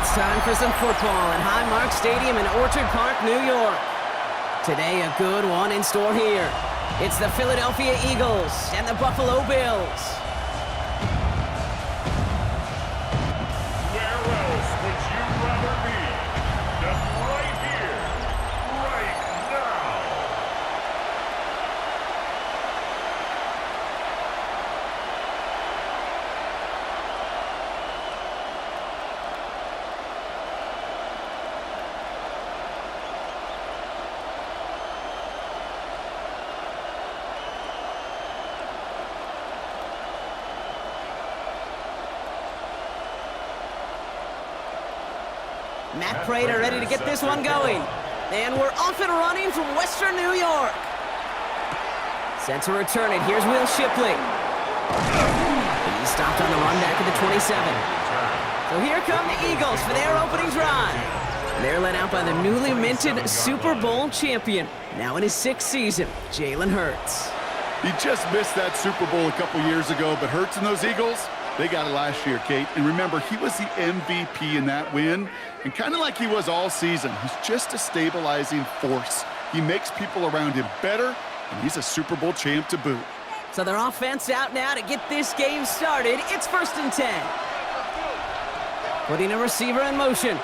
It's time for some football at Highmark Stadium in Orchard Park, New York. Today, a good one in store here. It's the Philadelphia Eagles and the Buffalo Bills. Where else would you rather be than right here, right now? Matt Prater ready to get this one going. And we're off and running from Western New York. Set to return it. Here's Will Shipley. He stopped on the run back at the 27. So here come the Eagles for their opening drive. They're led out by the newly minted Super Bowl champion, now in his 6th season, Jalen Hurts. He just missed that Super Bowl a couple years ago, but Hurts and those Eagles, they got it last year, Kate. And remember, he was the MVP in that win. And kind of like he was all season, he's just a stabilizing force. He makes people around him better, and he's a Super Bowl champ to boot. So their offense out now to get this game started. It's 1st and 10. Putting a receiver in motion.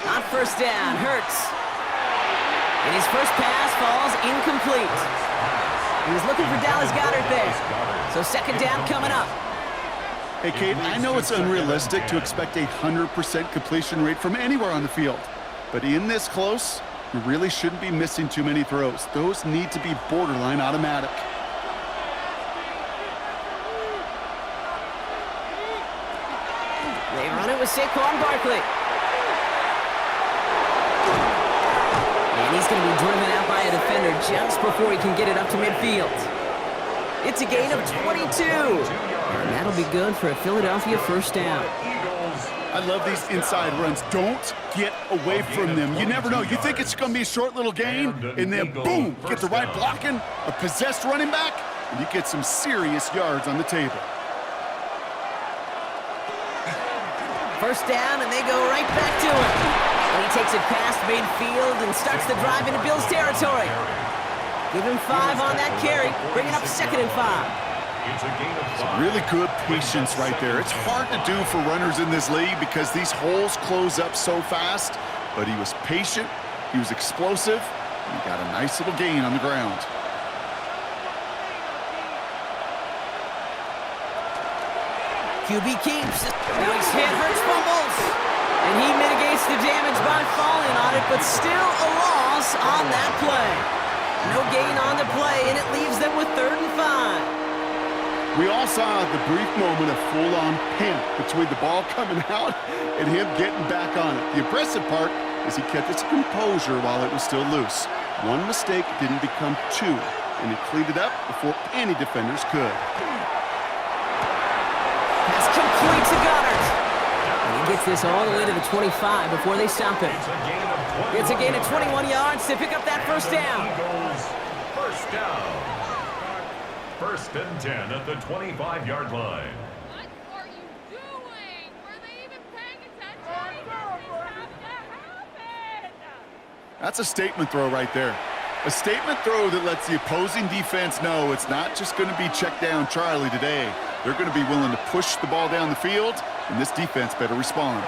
On 1st down, Hurts. And his first pass falls incomplete. He was looking for Dallas Goedert there. So 2nd down coming up. Hey, Kate, I know it's unrealistic to expect a 100% completion rate from anywhere on the field. But in this close, you really shouldn't be missing too many throws. Those need to be borderline automatic. They run it with Saquon Barkley. And he's going to be driven out by a defender just before he can get it up to midfield. It's a gain of 22. And that'll be good for a Philadelphia 1st down. I love these inside runs. Don't get away from them. You never know. You think it's going to be a short little gain, and then boom, get the right blocking, a possessed running back, and you get some serious yards on the table. 1st down, and they go right back to him. And he takes it past midfield and starts the drive into Bills territory. Give him 5 on that carry, bringing up 2nd and 5. Some really good patience right there. It's hard to do for runners in this league because these holes close up so fast, but he was patient, he was explosive, and he got a nice little gain on the ground. QB keeps. Now he's hit, Hurts fumbles. And he mitigates the damage by falling on it, but still a loss on that play. No gain on the play, and it leaves them with 3rd and 5. We all saw the brief moment of full-on panic between the ball coming out and him getting back on it. The impressive part is he kept his composure while it was still loose. One mistake didn't become 2, and he cleaned it up before any defenders could. Pass complete to Goedert. And he gets this all the way to the 25 before they stop him. It's a gain of 21 yards to pick up that 1st down. Eagles, 1st down. 1st and 10 at the 25-yard line. What are you doing? Were they even paying attention? This has to happen! That's a statement throw right there. A statement throw that lets the opposing defense know it's not just going to be check down Charlie today. They're going to be willing to push the ball down the field, and this defense better respond.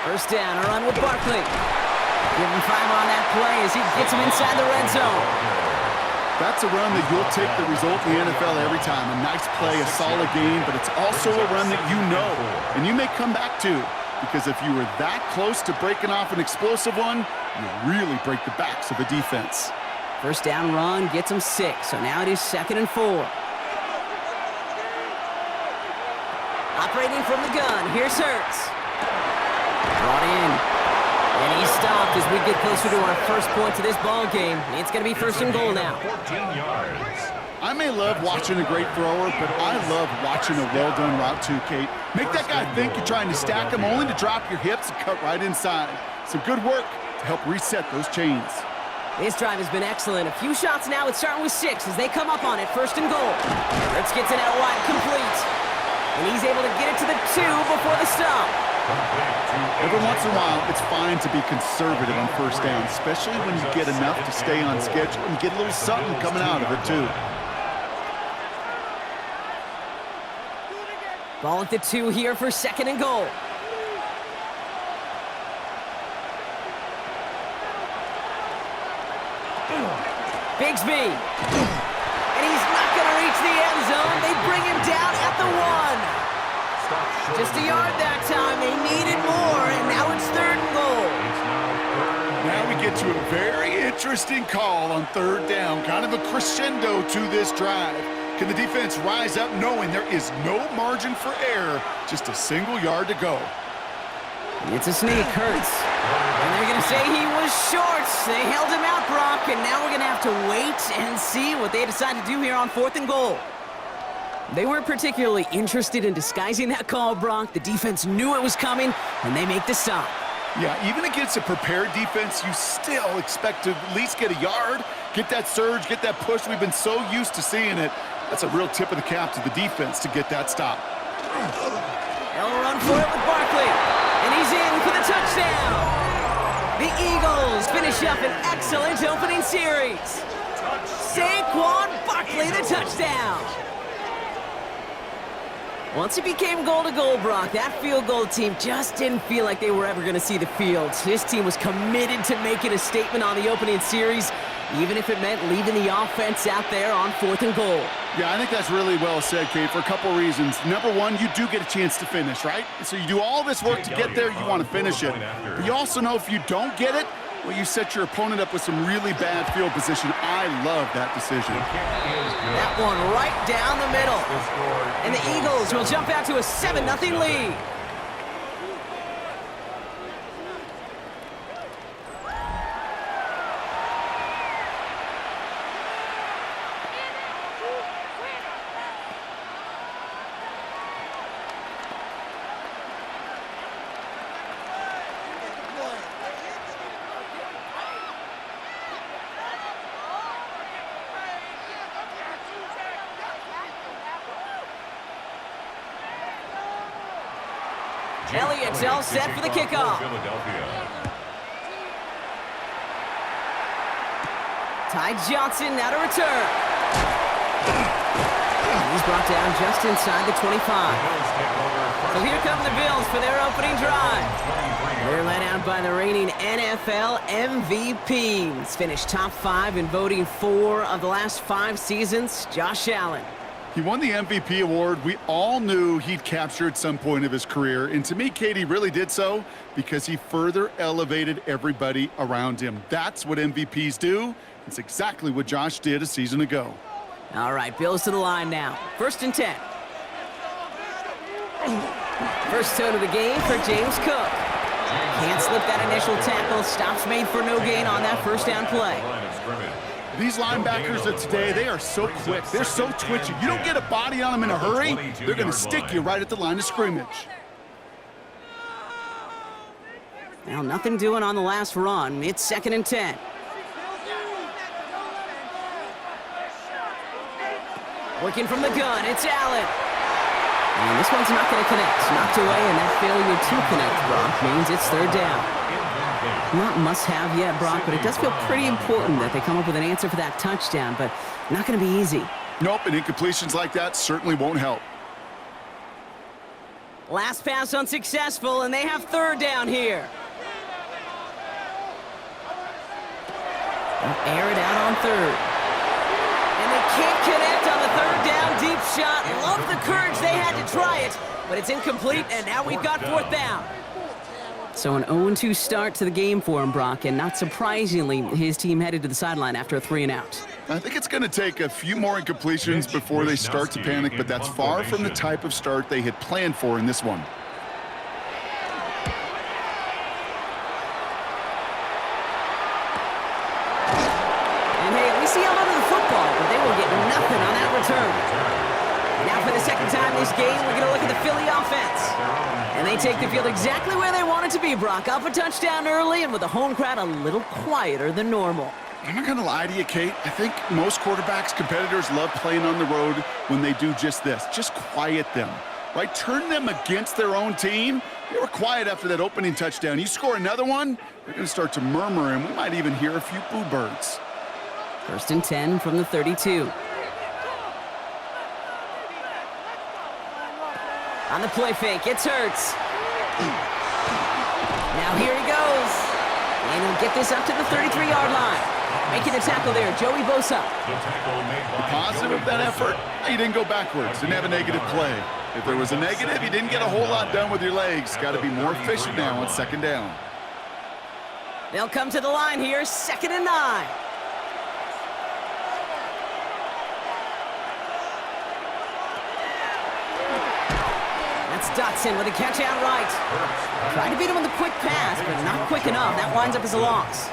1st down, a run with Barkley. Give him 5 on that play as he gets him inside the red zone. That's a run that you'll take the result in the NFL every time. A nice play, a solid game, but it's also a run that you know, and you may come back to, because if you were that close to breaking off an explosive one, you really break the backs of the defense. 1st down run gets him 6, so now it is 2nd and 4. Operating from the gun, here's Hurts. Brought in. And he's stopped as we get closer to our first points of this ball game. It's going to be 1st and goal now. 14 yards. I may love watching a great thrower, but I love watching a well-done route too, Kate. Make that guy think you're trying to stack him only to drop your hips and cut right inside. Some good work to help reset those chains. This drive has been excellent. A few shots now. It's starting with 6 as they come up on it. 1st and goal. Hurts gets it out wide, complete. And he's able to get it to the 2 before the stop. Complete to Every once in a while, it's fine to be conservative on first down, especially when you get enough to stay on schedule and get a little something coming out of it, too. Ball at the 2 here for 2nd and goal. Bigsby. And he's not going to reach the end zone. They bring him down at the 1. Just a yard that time. They needed more, and now it's 3rd and goal. Now we get to a very interesting call on 3rd down. Kind of a crescendo to this drive. Can the defense rise up knowing there is no margin for error? Just a single yard to go. It's a sneak, Hurts. And they're going to say he was short. They held him out, Brock, and now we're going to have to wait and see what they decide to do here on 4th and goal. They weren't particularly interested in disguising that call, Brock. The defense knew it was coming, and they make the stop. Yeah, even against a prepared defense, you still expect to at least get a yard, get that surge, get that push. We've been so used to seeing it. That's a real tip of the cap to the defense to get that stop. They'll run for it with Barkley, and he's in for the touchdown. The Eagles finish up an excellent opening series. Saquon Barkley, the touchdown. Once it became goal-to-goal, Brock, that field goal team just didn't feel like they were ever going to see the field. His team was committed to making a statement on the opening series, even if it meant leaving the offense out there on 4th and goal. Yeah, I think that's really well said, Kate, for a couple reasons. Number one, you do get a chance to finish, right? So you do all this work to get there, you want to finish it. But you also know if you don't get it, well, you set your opponent up with some really bad field position. I love that decision. That one right down the middle. And the Eagles will jump out to a 7-0 lead. Elliott's all set for the kickoff. Ty Johnson now to return. He's brought down just inside the 25. So here come the Bills for their opening drive. They're led out by the reigning NFL MVPs. Finished top 5 in voting 4 of the last 5 seasons, Josh Allen. He won the MVP award. We all knew he'd capture at some point of his career. And to me, Katie really did so because he further elevated everybody around him. That's what MVPs do. It's exactly what Josh did a season ago. All right, Bills to the line now. 1st and 10. First tone of the game for James Cook. Can't slip that initial tackle. Stops made for no gain on that 1st down play. These linebackers of today, they are so quick. They're so twitchy. You don't get a body on them in a hurry, they're going to stick you right at the line of scrimmage. Now, nothing doing on the last run. It's 2nd and 10. Working from the gun, it's Allen. And this one's not going to connect. Knocked away, and that failure to connect, Brock, means it's 3rd down. Not must-have yet, Brock, but it does feel pretty important that they come up with an answer for that touchdown, but not going to be easy. Nope, and incompletions like that certainly won't help. Last pass unsuccessful, and they have 3rd down here. They'll air it out on 3rd. And they can't connect on the 3rd down deep shot. Love the courage they had to try it, but it's incomplete, and now we've got 4th down. So an 0-2 start to the game for him, Brock, and not surprisingly, his team headed to the sideline after a 3-and-out. I think it's going to take a few more incompletions before they start to panic, but that's far from the type of start they had planned for in this one. And hey, at least he held onto the football, but they will get nothing on that return. Now for the 2nd time this game, we're going to look at the Philly offense. And they take the field exactly where they want it to be, Brock. Up a touchdown early, and with the home crowd a little quieter than normal. I'm not going to lie to you, Kate. I think most quarterbacks, competitors love playing on the road when they do just this. Just quiet them, right? Turn them against their own team, They were quiet after that opening touchdown. You score another one, they're going to start to murmur, and we might even hear a few boo birds. 1st and 10 from the 32. On the play fake, it's Hurts. Now here he goes. And he'll get this up to the 33-yard line. Making the tackle there, Joey Bosa. The positive of that effort, he didn't go backwards, didn't have a negative play. If there was a negative, you didn't get a whole lot done with your legs. Got to be more efficient now on 2nd down. They'll come to the line here, 2nd and 9. That's Dotson with a catch out right. Trying to beat him with a quick pass, but not quick enough. That winds up as a loss.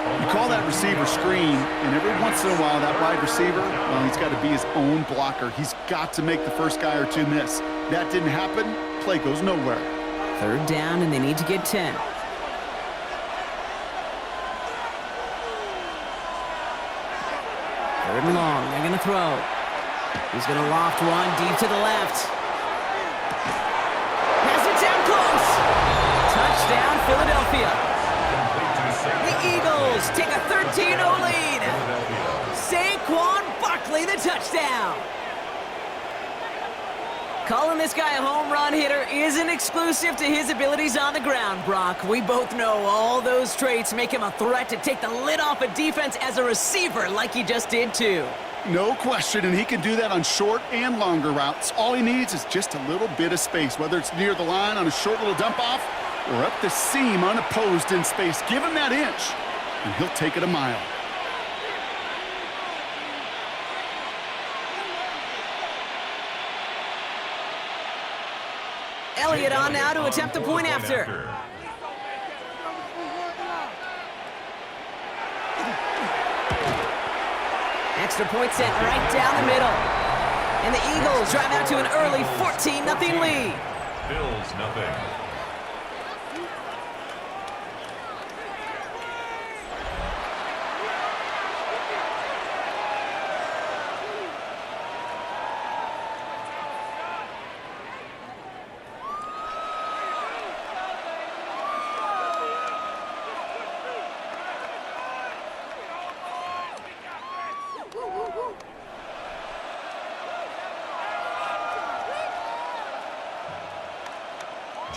You call that receiver screen, and every once in a while, that wide receiver, well, he's got to be his own blocker. He's got to make the first guy or two miss. That didn't happen, play goes nowhere. 3rd down, and they need to get 10. 3rd and long, they're going to throw. He's going to loft one deep to the left. Has it down close. Touchdown, Philadelphia. The Eagles take a 13-0 lead. Saquon Barkley, the touchdown. Calling this guy a home run hitter isn't exclusive to his abilities on the ground, Brock. We both know all those traits make him a threat to take the lid off a defense as a receiver like he just did too. No question, and he can do that on short and longer routes. All he needs is just a little bit of space, whether it's near the line on a short little dump-off or up the seam unopposed in space. Give him that inch, and he'll take it a mile. Elliott on now to attempt the point after. Extra point sent right down the middle. And the Eagles drive out to an early 14-0 lead. Bills nothing.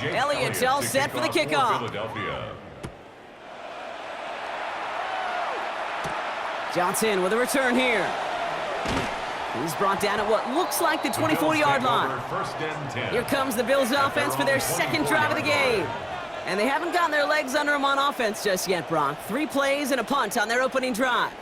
Elliott's all set for the kickoff. Johnson with a return here. He's brought down at what looks like the 24-yard line. Here comes the Bills offense for their 2nd drive of the game. And they haven't gotten their legs under them on offense just yet, Brock. 3 plays and a punt on their opening drive.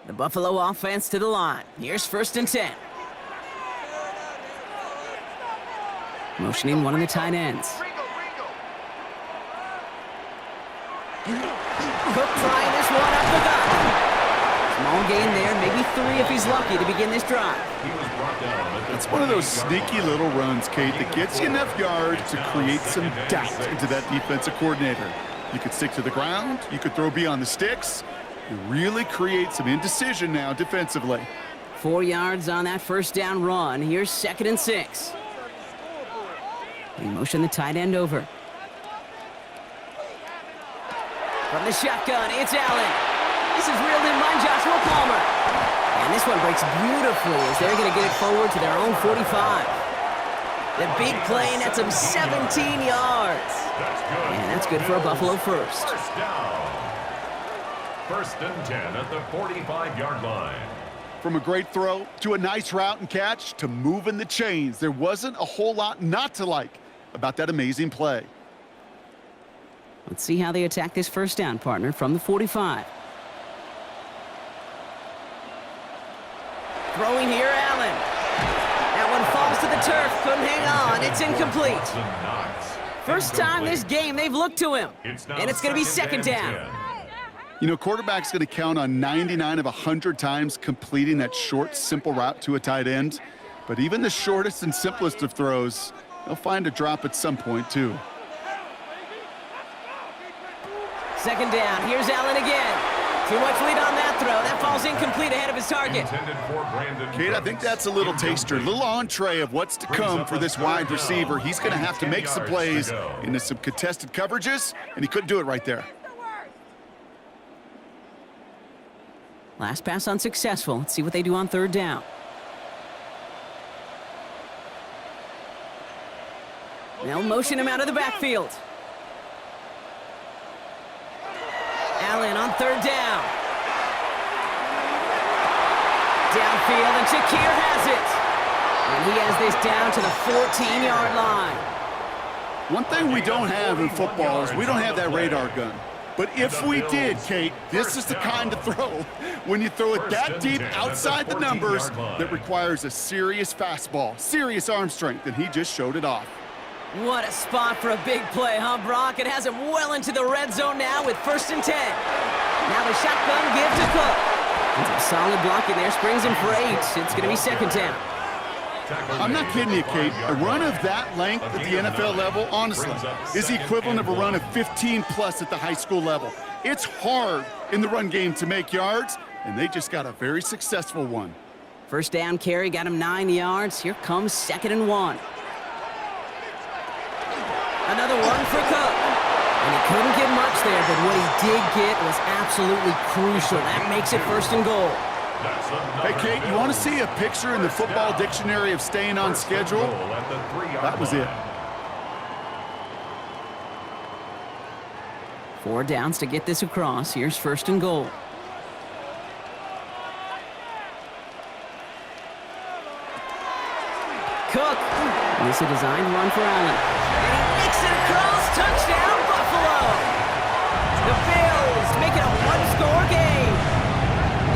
The Buffalo offense to the line. Here's 1st and 10. Motioning one of the tight ends. Cook trying this one up the gut. Small gain there, maybe 3 if he's lucky to begin this drive. It's one of those sneaky little runs, Kate, that gets you enough yards to create some doubt into that defensive coordinator. You could stick to the ground, you could throw beyond the sticks. You really create some indecision now defensively. 4 yards on that 1st down run. Here's 2nd and 6. He motioned the tight end over. From the shotgun, it's Allen. This is reeled in by Joshua Palmer. And this one breaks beautifully as they're going to get it forward to their own 45. The big play, and that's him 17 yards. And that's good for a Buffalo first. 1st and 10 at the 45-yard line. From a great throw to a nice route and catch to moving the chains, there wasn't a whole lot not to like about that amazing play. Let's see how they attack this 1st down, partner, from the 45. Throwing here, Allen. That one falls to the turf. Couldn't hang on. It's incomplete. First time this game they've looked to him. And it's going to be 2nd down. You know, quarterback's going to count on 99 of 100 times completing that short, simple route to a tight end. But even the shortest and simplest of throws, They'll find a drop at some point, too. Second down. Here's Allen again. Too much lead on that throw. That falls incomplete ahead of his target. Kate, I think that's a little taster, a little entree of what's to come for this wide receiver. He's going to have to make some plays into some contested coverages, and he couldn't do it right there. Last pass unsuccessful. Let's see what they do on third down. They'll motion him out of the backfield. Allen on third down. Downfield, and Shakir has it. And he has this down to the 14-yard line. One thing we don't have in football is we don't have that radar gun. But if we did, Kate, this is the kind of throw, when you throw it that deep outside the numbers, that requires a serious fastball, serious arm strength, and he just showed it off. What a spot for a big play, huh, Brock? It has him well into the red zone now with 1st and 10. Now the shotgun give to Cook. And some solid blocking there, springs him for 8. It's going to be 2nd down. I'm not kidding you, Kate. A run of that length at the NFL level, honestly, is the equivalent of a run of 15+ at the high school level. It's hard in the run game to make yards, and they just got a very successful one. First down carry got him 9 yards. Here comes 2nd and 1. Another one for Cook. And he couldn't get much there, but what he did get was absolutely crucial. That makes it 1st and goal. Hey, Kate, you want to see a picture in the football dictionary of staying on schedule? That was it. 4 downs to get this across. Here's 1st and goal. Cook. This is a designed run for Allen. And he makes it across. Touchdown, Buffalo. The Bills make it a 1-score game.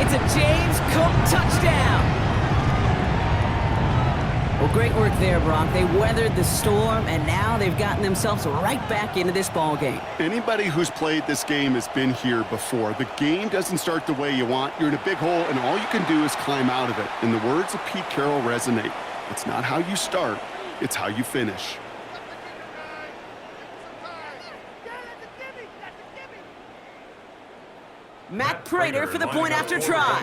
It's a James Cook touchdown. Well, great work there, Brock. They weathered the storm, and now they've gotten themselves right back into this ball game. Anybody who's played this game has been here before. The game doesn't start the way you want. You're in a big hole, and all you can do is climb out of it. And the words of Pete Carroll resonate. It's not how you start, it's how you finish. Matt Prater for the point after try.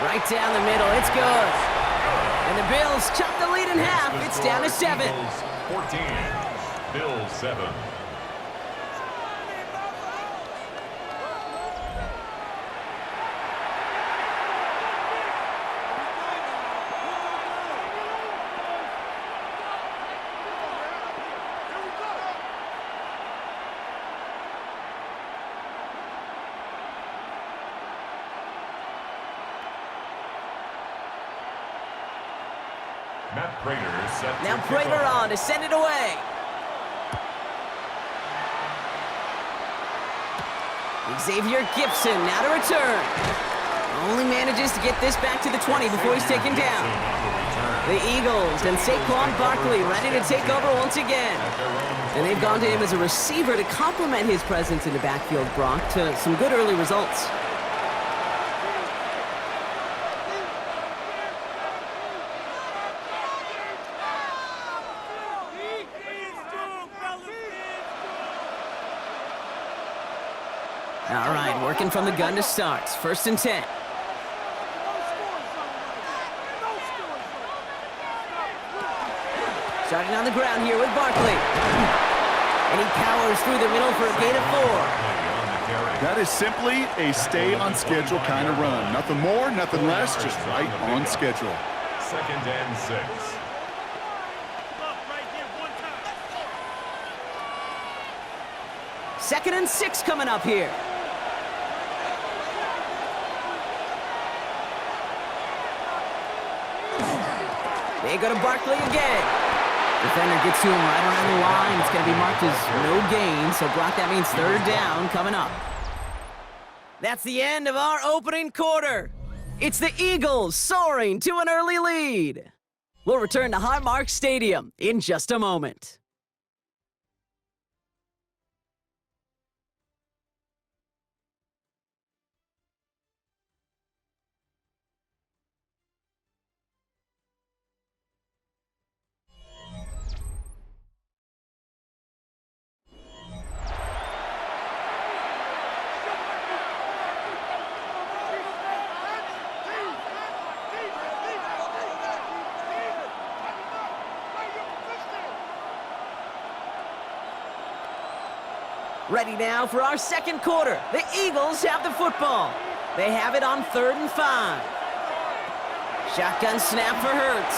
Right down the middle, it's good. And the Bills chop the lead in half. It's down to 7. 14, Bills 7. Matt Prater set Now Prater on to send it away. Xavier Gibson now to return. Only manages to get this back to the 20 before he's taken down. The Eagles and Saquon Barkley ready to take over once again. And they've gone to him as a receiver to complement his presence in the backfield, Brock, to some good early results. All right, working from the gun to start. 1st and 10. Starting on the ground here with Barkley. And he powers through the middle for a gain of 4. That is simply a stay-on-schedule kind of run. Nothing more, nothing less, just right on schedule. 2nd and 6. Second and 6 coming up here. They go to Barkley again. Defender gets to him right around the line. It's going to be marked as no gain. So, Brock, that means 3rd down coming up. That's the end of our opening quarter. It's the Eagles soaring to an early lead. We'll return to Highmark Stadium in just a moment. Ready now for our second quarter. The Eagles have the football. They have it on 3rd and 5. Shotgun snap for Hurts.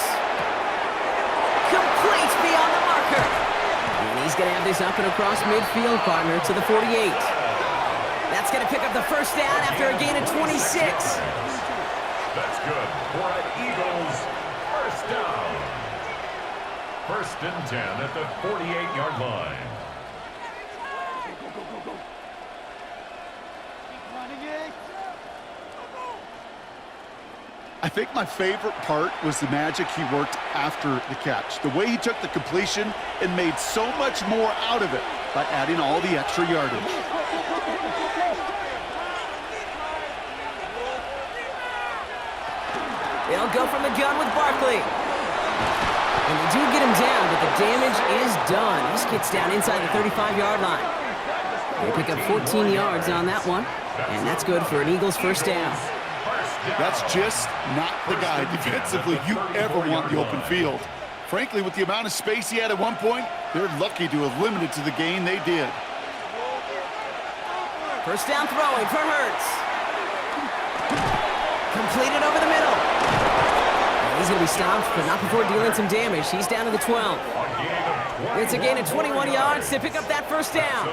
Complete beyond the marker. And he's going to have this up and across midfield, partner, to the 48. That's going to pick up the first down after a gain of 26. That's good for an Eagles first down. 1st and 10 at the 48-yard line. I think my favorite part was the magic he worked after the catch. The way he took the completion and made so much more out of it by adding all the extra yardage. They'll go from the gun with Barkley. And they do get him down, but the damage is done. This gets down inside the 35-yard line. They pick up 14 yards on that one, and that's good for an Eagles first down. That's just not the guy defensively you ever want in the open field. Frankly, with the amount of space he had at one point, they're lucky to have limited to the gain they did. First down throwing for Hurts. Completed over the middle. And he's going to be stopped, but not before dealing some damage. He's down to the 12. It's a gain of 21 yards to pick up that first down.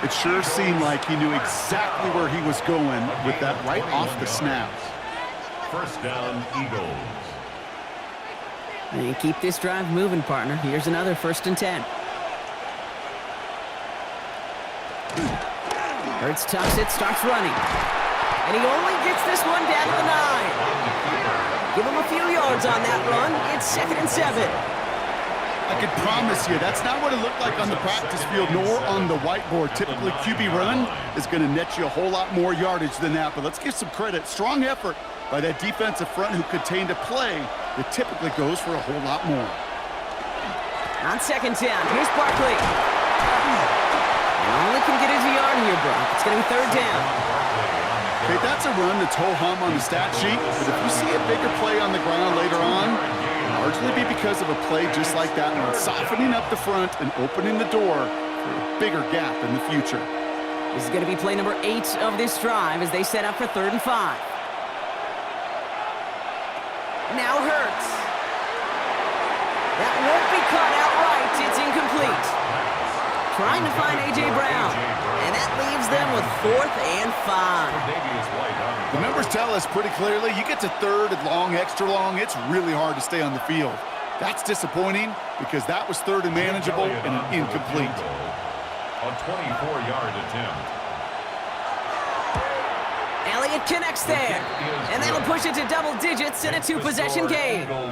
It sure seemed like he knew exactly where he was going with that right off the snap. First down, Eagles. And keep this drive moving, partner. Here's another 1st and 10. Hurts tucks it, starts running. And he only gets this one down to the 9. Give him a few yards on that run. It's 2nd and 7. I can promise you, that's not what it looked like on the practice field nor on the whiteboard. Typically, QB run is going to net you a whole lot more yardage than that. But let's give some credit. Strong effort by that defensive front who contained a play that typically goes for a whole lot more. On 2nd down, here's Barkley. And only can get his yard here, Brock. It's going to be 3rd down. Okay, that's a run that's ho-hum on the stat sheet. But if you see a bigger play on the ground later on, largely be because of a play just like that one, softening up the front and opening the door for a bigger gap in the future. This is going to be play number 8 of this drive as they set up for 3rd and 5. Now Hurts. That won't be caught outright. It's incomplete. Trying to find A.J. Brown. And that leaves them with 4th and 5. The numbers tell us pretty clearly, you get to 3rd and long, extra long, it's really hard to stay on the field. That's disappointing because that was 3rd and manageable and an incomplete. A 24-yard attempt. Elliott connects there. And that'll push it to double digits in a 2-possession game. Well,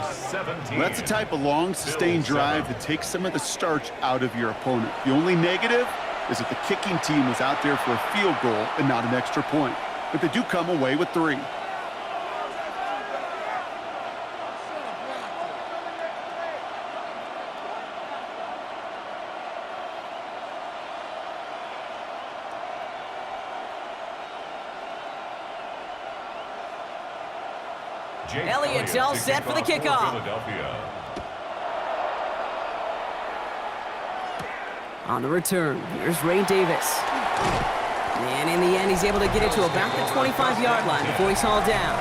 that's the type of long, sustained drive that takes some of the starch out of your opponent. The only negative is that the kicking team was out there for a field goal and not an extra point. But they do come away with 3. Elliott all set for the kickoff. On the return, here's Ray Davis. And in the end, he's able to get it to about the 25-yard line before he's hauled down.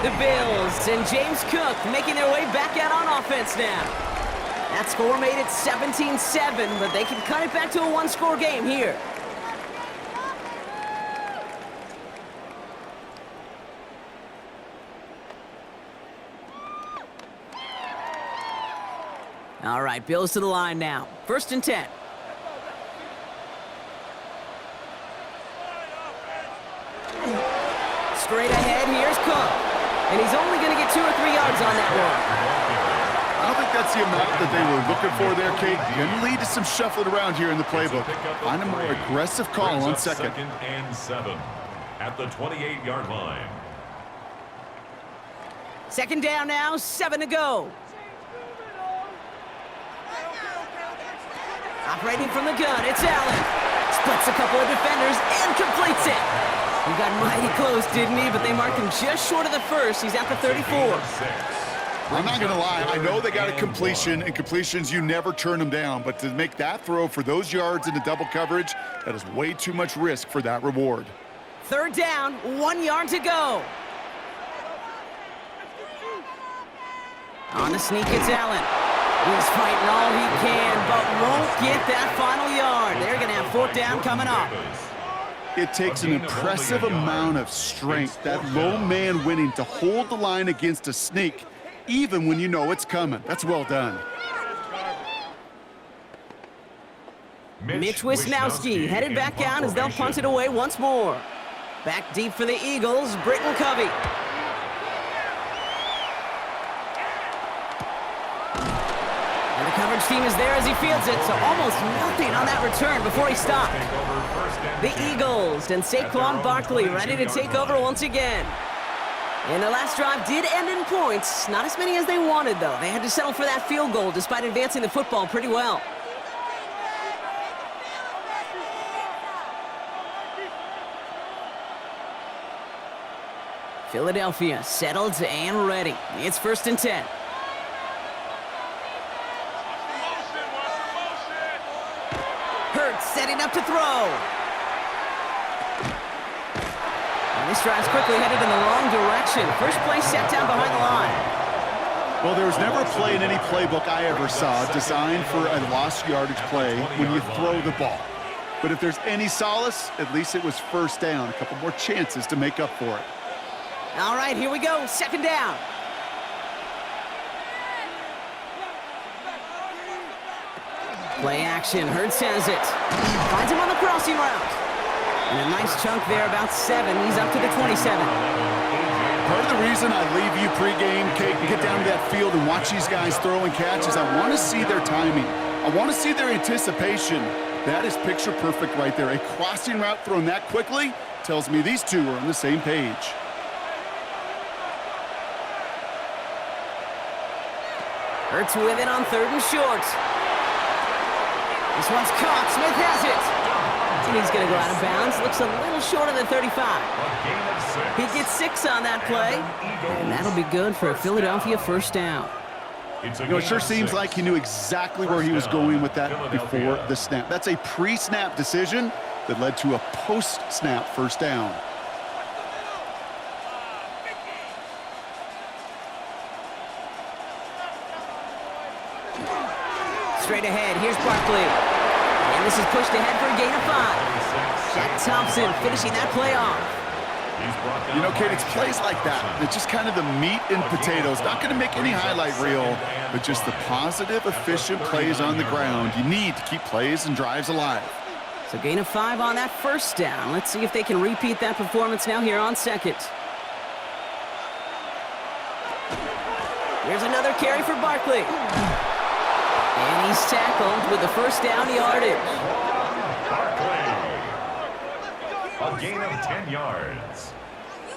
The Bills and James Cook making their way back out on offense now. That score made it 17-7, but they can cut it back to a 1-score game here. All right, Bills to the line now. 1st and 10. Straight ahead, here's Cook. And he's only going to get 2 or 3 yards on that one. I don't think that's the amount that they were looking for there, Kate. Can lead to some shuffling around here in the playbook. Find a more aggressive call on 2nd. 2nd and 7 at the 28-yard line. 2nd down now, 7 to go. Operating from the gun, it's Allen. Splits a couple of defenders and completes it. He got mighty close, didn't he? But they marked him just short of the 1st. He's at the 34. I'm not going to lie. I know they got a completion, and completions, you never turn them down. But to make that throw for those yards into double coverage, that is way too much risk for that reward. 3rd down, 1 yard to go. On the sneak, it's Allen. He's fighting all he can, but won't get that final yard. They're going to have 4th down coming up. It takes an impressive amount of strength, that low man winning, to hold the line against a sneak, even when you know it's coming. That's well done. Mitch Wisnowski headed back out as they'll punt it away once more. Back deep for the Eagles, Britton Covey. And the coverage team is there as he fields it, so almost nothing on that return before he stopped. The Eagles and Saquon Barkley ready to take over once again. And the last drive did end in points. Not as many as they wanted, though. They had to settle for that field goal despite advancing the football pretty well. Philadelphia settled and ready. It's 1st and 10. Hurts setting up to throw. And this drive's quickly headed in the wrong direction. First play set down behind the line. Well, there was never a play in any playbook I ever saw designed for a lost yardage play when you throw the ball. But if there's any solace, at least it was 1st down. A couple more chances to make up for it. All right, here we go. 2nd down. Play action. Hurts has it. Finds him on the crossing route. And a nice chunk there, about 7. He's up to the 27. Part of the reason I leave you pregame, Kate, and get down to that field and watch these guys throw and catch is I want to see their timing. I want to see their anticipation. That is picture perfect right there. A crossing route thrown that quickly tells me these two are on the same page. Hurts with it on 3rd and short. This one's caught. Smith has it. And he's going to go out of bounds. Looks a little short of the 35. He gets 6 on that play. And that'll be good for a Philadelphia 1st down. You know, it sure seems like he knew exactly where he was going with that before the snap. That's a pre-snap decision that led to a post-snap 1st down. Straight ahead, here's Barkley. And this is pushed ahead for a gain of 5. Jack Thompson finishing that play off. You know, Kate, it's plays like that. It's just kind of the meat and potatoes. Not going to make any highlight reel, but just the positive, efficient plays on the ground. You need to keep plays and drives alive. So gain of 5 on that 1st down. Let's see if they can repeat that performance now here on 2nd. Here's another carry for Barkley. And he's tackled with the 1st down yardage. Barkley. A gain of 10 yards.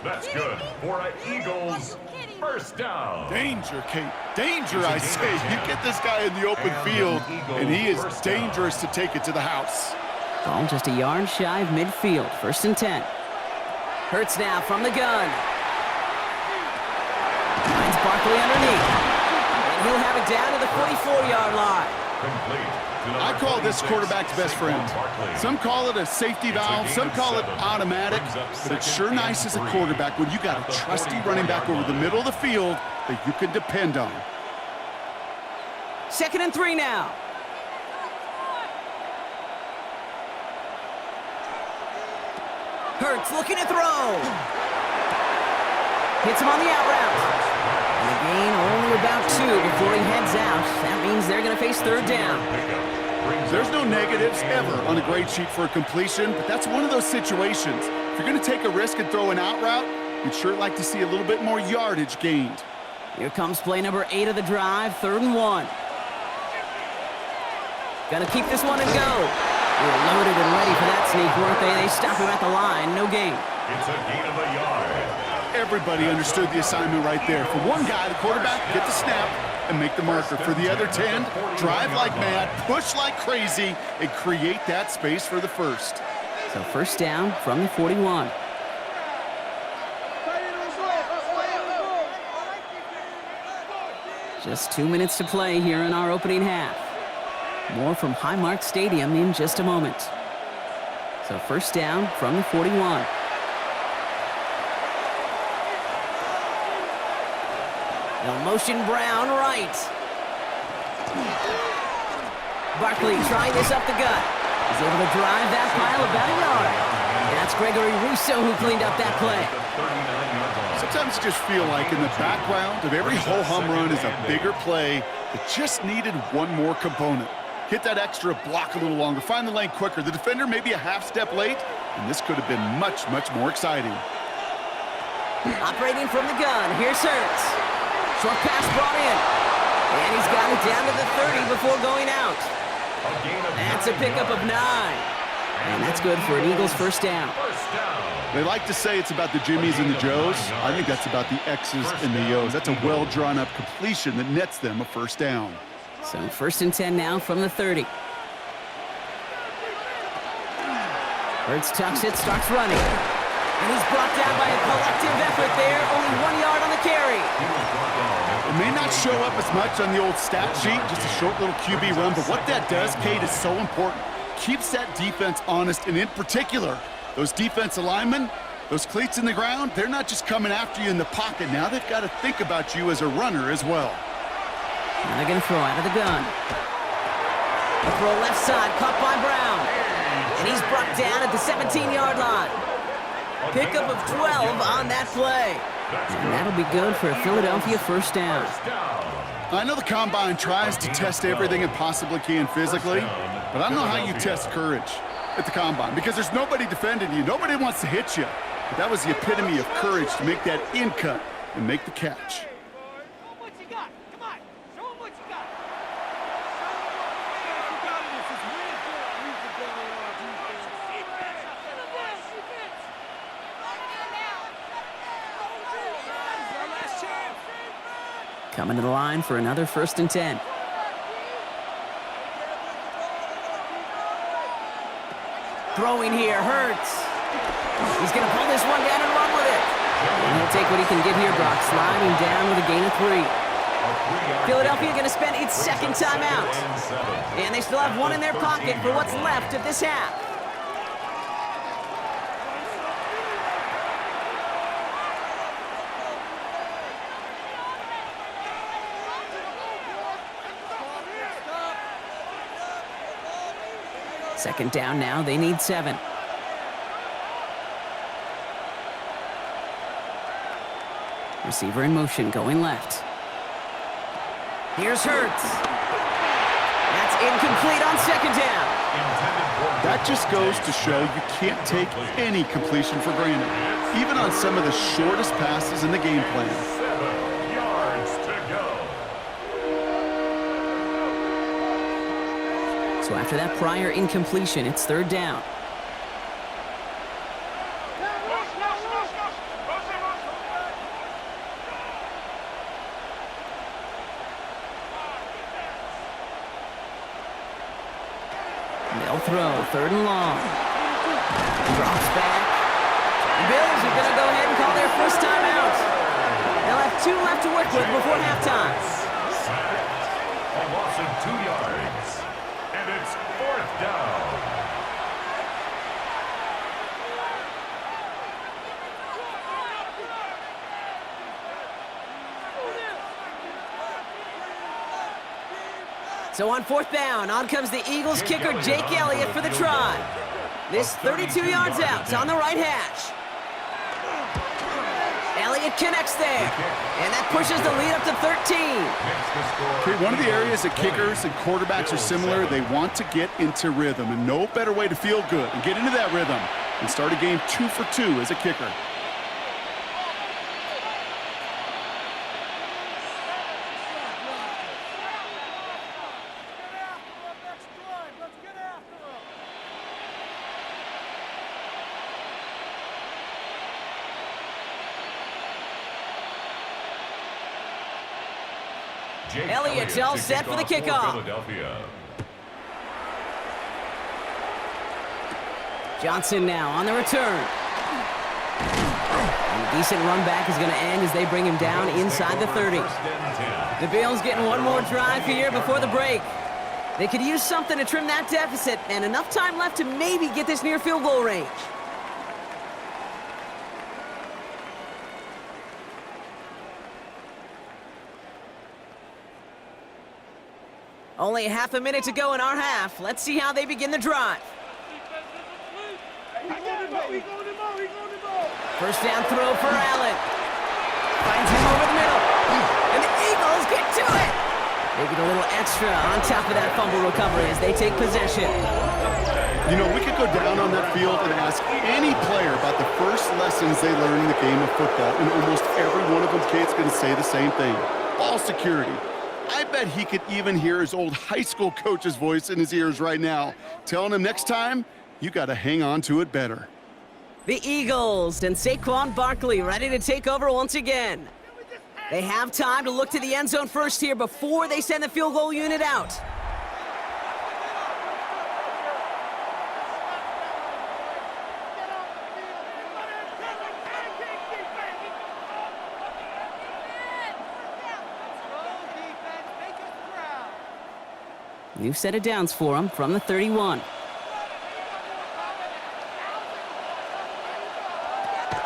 That's good for an Eagles 1st down. Danger, Kate. Danger, I say. You get this guy in the open field, and he is dangerous to take it to the house. Ball just a yard shy of midfield. 1st and 10. Hurts now from the gun. Finds Barkley underneath. And he'll have it down to the 44-yard line. I call this quarterback's best friend. Some call it a safety valve, some call it automatic, but it's sure nice as a quarterback when you got a trusty running back over the middle of the field that you can depend on. 2nd and 3 now. Hurts looking to throw. Hits him on the out route. And the gain only about 2 before he heads out. That means they're going to face 3rd down. There's no negatives ever on a grade sheet for a completion, but that's one of those situations. If you're going to take a risk and throw an out route, you'd sure like to see a little bit more yardage gained. Here comes play number 8 of the drive, 3rd and 1. Gonna keep this one and go. They were loaded and ready for that sneak, weren't they? They stop him at the line, no gain. It's a gain of a yard. Everybody understood the assignment right there. For one guy, the quarterback, get the snap and make the marker. For the other 10, drive like mad, push like crazy, and create that space for the 1st. So 1st down from the 41. Just 2 minutes to play here in our opening half. More from Highmark Stadium in just a moment. So first down from the 41. No motion, Brown, right. Barkley trying this up the gut. He's able to drive that pile about a yard. And that's Gregory Rousseau who cleaned up that play. Sometimes you just feel like in the background of every ho-hum run is a bigger play that just needed one more component. Hit that extra block a little longer, find the lane quicker. The defender may be a half step late, and this could have been much, much more exciting. Operating from the gun, here's Hurts. Short pass brought in. And he's got it down to the 30 before going out. That's a pickup of 9. And that's good for an Eagles first down. They like to say it's about the Jimmies and the Joes. I think that's about the X's and the O's. That's a well-drawn-up completion that nets them a first down. So first and 10 now from the 30. Hurts tucks it, starts running. And he's brought down by a collective effort there. Only 1 yard on the carry. It may not show up as much on the old stat sheet, just a short little QB run, but what that does, Kate, is so important. Keeps that defense honest, and in particular, those defensive linemen, those cleats in the ground, they're not just coming after you in the pocket. Now they've got to think about you as a runner as well. And they're going to throw out of the gun. A throw left side, caught by Brown. And he's brought down at the 17-yard line. Pickup of 12 on that play. And that'll be good for a Philadelphia first down. I know the Combine tries to test everything it possibly can physically, but I don't know how you test courage at the Combine because there's nobody defending you. Nobody wants to hit you. But that was the epitome of courage to make that in cut and make the catch. Coming to the line for another first and 10. Throwing here, Hurts. He's going to pull this one down and run with it. And he'll take what he can get here, Brock, sliding down with a gain of 3. Philadelphia going to spend its second timeout. And they still have one in their pocket for what's left of this half. Second down now, they need 7. Receiver in motion, going left. Here's Hurts. That's incomplete on second down. That just goes to show you can't take any completion for granted, even on some of the shortest passes in the game plan. 7 yards to go. So after that prior incompletion, it's third down. They'll throw, third and long. Drops back. The Bills are going to go ahead and call their first timeout. They'll have 2 left to work with before halftime. A loss of 2 yards. And it's fourth down. So on fourth down, on comes the Eagles kicker, Jake Elliott, for the try. This 32 yards out on the right hash. Elliott connects there, and that pushes the lead up to 13. Okay, one of the areas that kickers and quarterbacks are similar, they want to get into rhythm, and no better way to feel good and get into that rhythm and start a game 2 for 2 as a kicker. Elliott's all set for the kickoff. Johnson now on the return. And Decent run back is going to end as they bring him down inside the 30. The Bills getting one more drive here before the break. They could use something to trim that deficit, and enough time left to maybe get this near field goal range. Only half a minute to go in our half. Let's see how they begin the drive. First down throw for Allen. Finds him over the middle. And the Eagles get to it. They get a little extra on top of that fumble recovery as they take possession. You know, we could go down on that field and ask any player about the first lessons they learned in the game of football, and almost every one of them, Kate's going to say the same thing. Ball security. I bet he could even hear his old high school coach's voice in his ears right now, telling him next time, you got to hang on to it better. The Eagles and Saquon Barkley ready to take over once again. They have time to look to the end zone first here before they send the field goal unit out. New set of downs for him from the 31.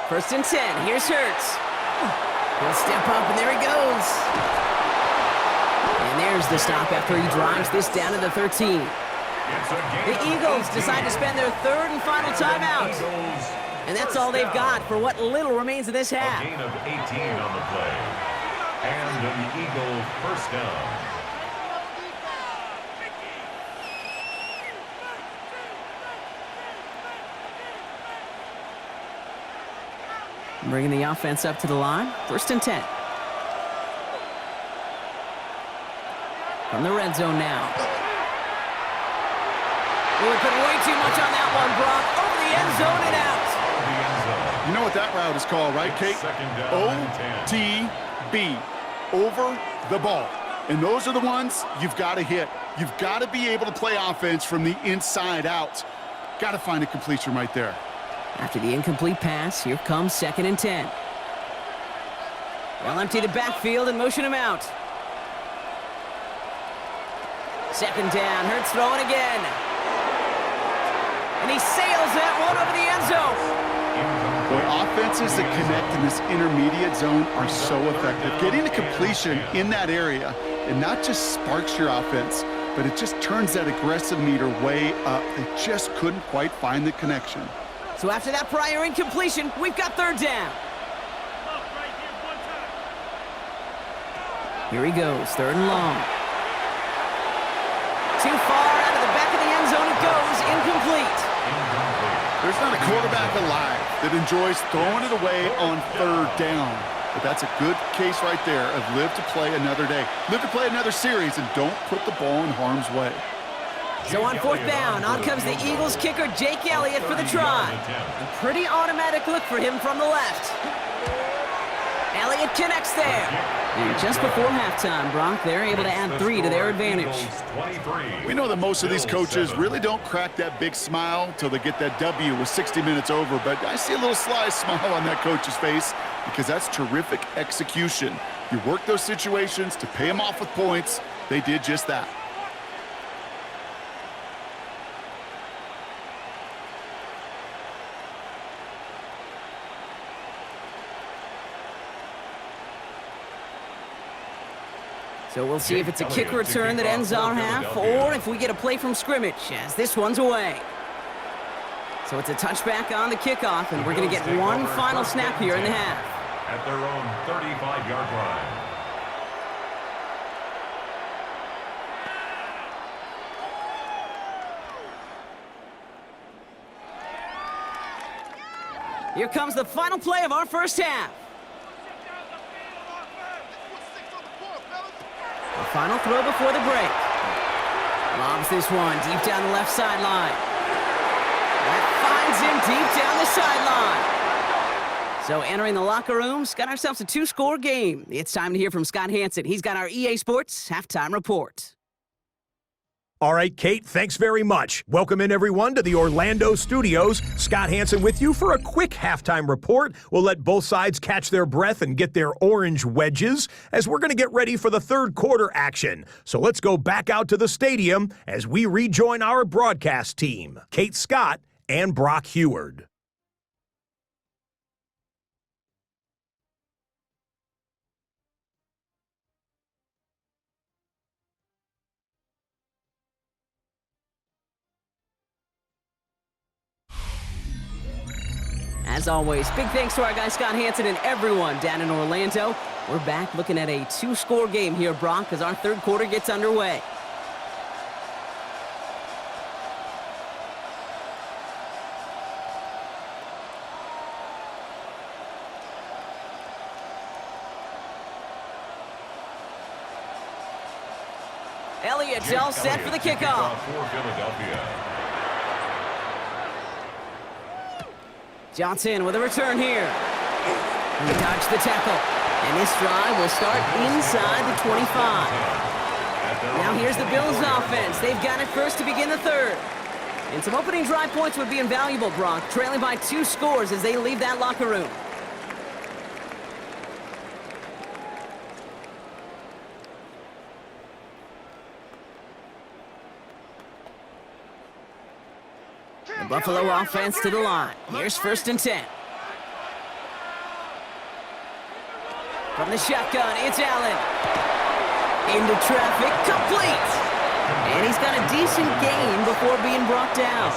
First and 10. Here's Hurts. He'll step up, and there he goes. And there's the stop after he drives this down to the 13. The Eagles decide to spend their third and final timeout. And that's all they've got for what little remains of this half. A gain of 18 on the play. And an Eagle first down. Bringing the offense up to the line. First and 10. From the red zone now. We put way too much on that one, Brock. Over the end zone and out. You know what that route is called, right, Kate? OTB. Over the ball. And those are the ones you've got to hit. You've got to be able to play offense from the inside out. Got to find a completion right there. After the incomplete pass, here comes second and 10. They'll empty the backfield and motion him out. Second down, Hurts throwing again. And he sails that one over the end zone. Boy, offenses that connect in this intermediate zone are so effective. Getting a completion in that area, it not just sparks your offense, but it just turns that aggressive meter way up. They just couldn't quite find the connection. So after that prior incompletion, we've got third down. Here he goes, third and long. Too far out of the back of the end zone it goes, incomplete. There's not a quarterback alive that enjoys throwing it away on third down. But that's a good case right there of live to play another day. Live to play another series and don't put the ball in harm's way. So on fourth down, on comes the Eagles kicker, Jake Elliott, for the try. A pretty automatic look for him from the left. Elliott connects there. And just before halftime, Brock, they're able to add 3 to their advantage. We know that most of these coaches really don't crack that big smile until they get that W with 60 minutes over, but I see a little sly smile on that coach's face because that's terrific execution. You work those situations to pay them off with points. They did just that. So we'll see if it's a kick return that ends our half, or if we get a play from scrimmage, as this one's away. So it's a touchback on the kickoff, and we're going to get one final snap here in the half. At their own 35-yard line. Here comes the final play of our first half. The final throw before the break. Lobs this one deep down the left sideline. That finds him deep down the sideline. So entering the locker rooms, got ourselves a 2-score game. It's time to hear from Scott Hansen. He's got our EA Sports halftime report. All right, Kate, thanks very much. Welcome in, everyone, to the Orlando studios. Scott Hansen with you for a quick halftime report. We'll let both sides catch their breath and get their orange wedges as we're going to get ready for the third quarter action. So let's go back out to the stadium as we rejoin our broadcast team, Kate Scott and Brock Heward. As always, big thanks to our guy Scott Hansen and everyone down in Orlando. We're back looking at a two-score game here, Brock, as our third quarter gets underway. Elliott's all set for the kickoff. For Philadelphia. Johnson with a return here. He dodged the tackle. And this drive will start inside the 25. Now here's the Bills offense. They've got it first to begin the third. And some opening drive points would be invaluable, Brock, trailing by 2 scores as they leave that locker room. The Buffalo offense to the line. Here's 1st and 10. From the shotgun, it's Allen. Into traffic, complete. And he's got a decent gain before being brought down.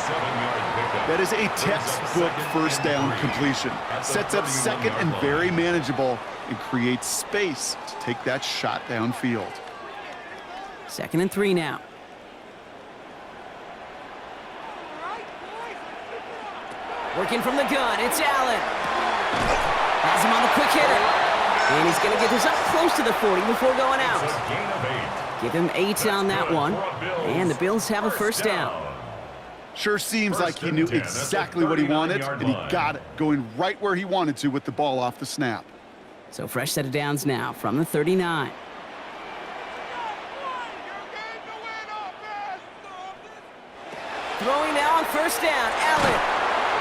That is a textbook first down completion. Sets up second and very manageable and creates space to take that shot downfield. 2nd and 3 now. Working from the gun, it's Allen. Has him on the quick hitter. And he's going to get this up close to the 40 before going out. Give him 8 on that one. And the Bills have a first down. Sure seems like he knew exactly what he wanted, and he got it, going right where he wanted to with the ball off the snap. So fresh set of downs now from the 39. Throwing now on 1st down, Allen.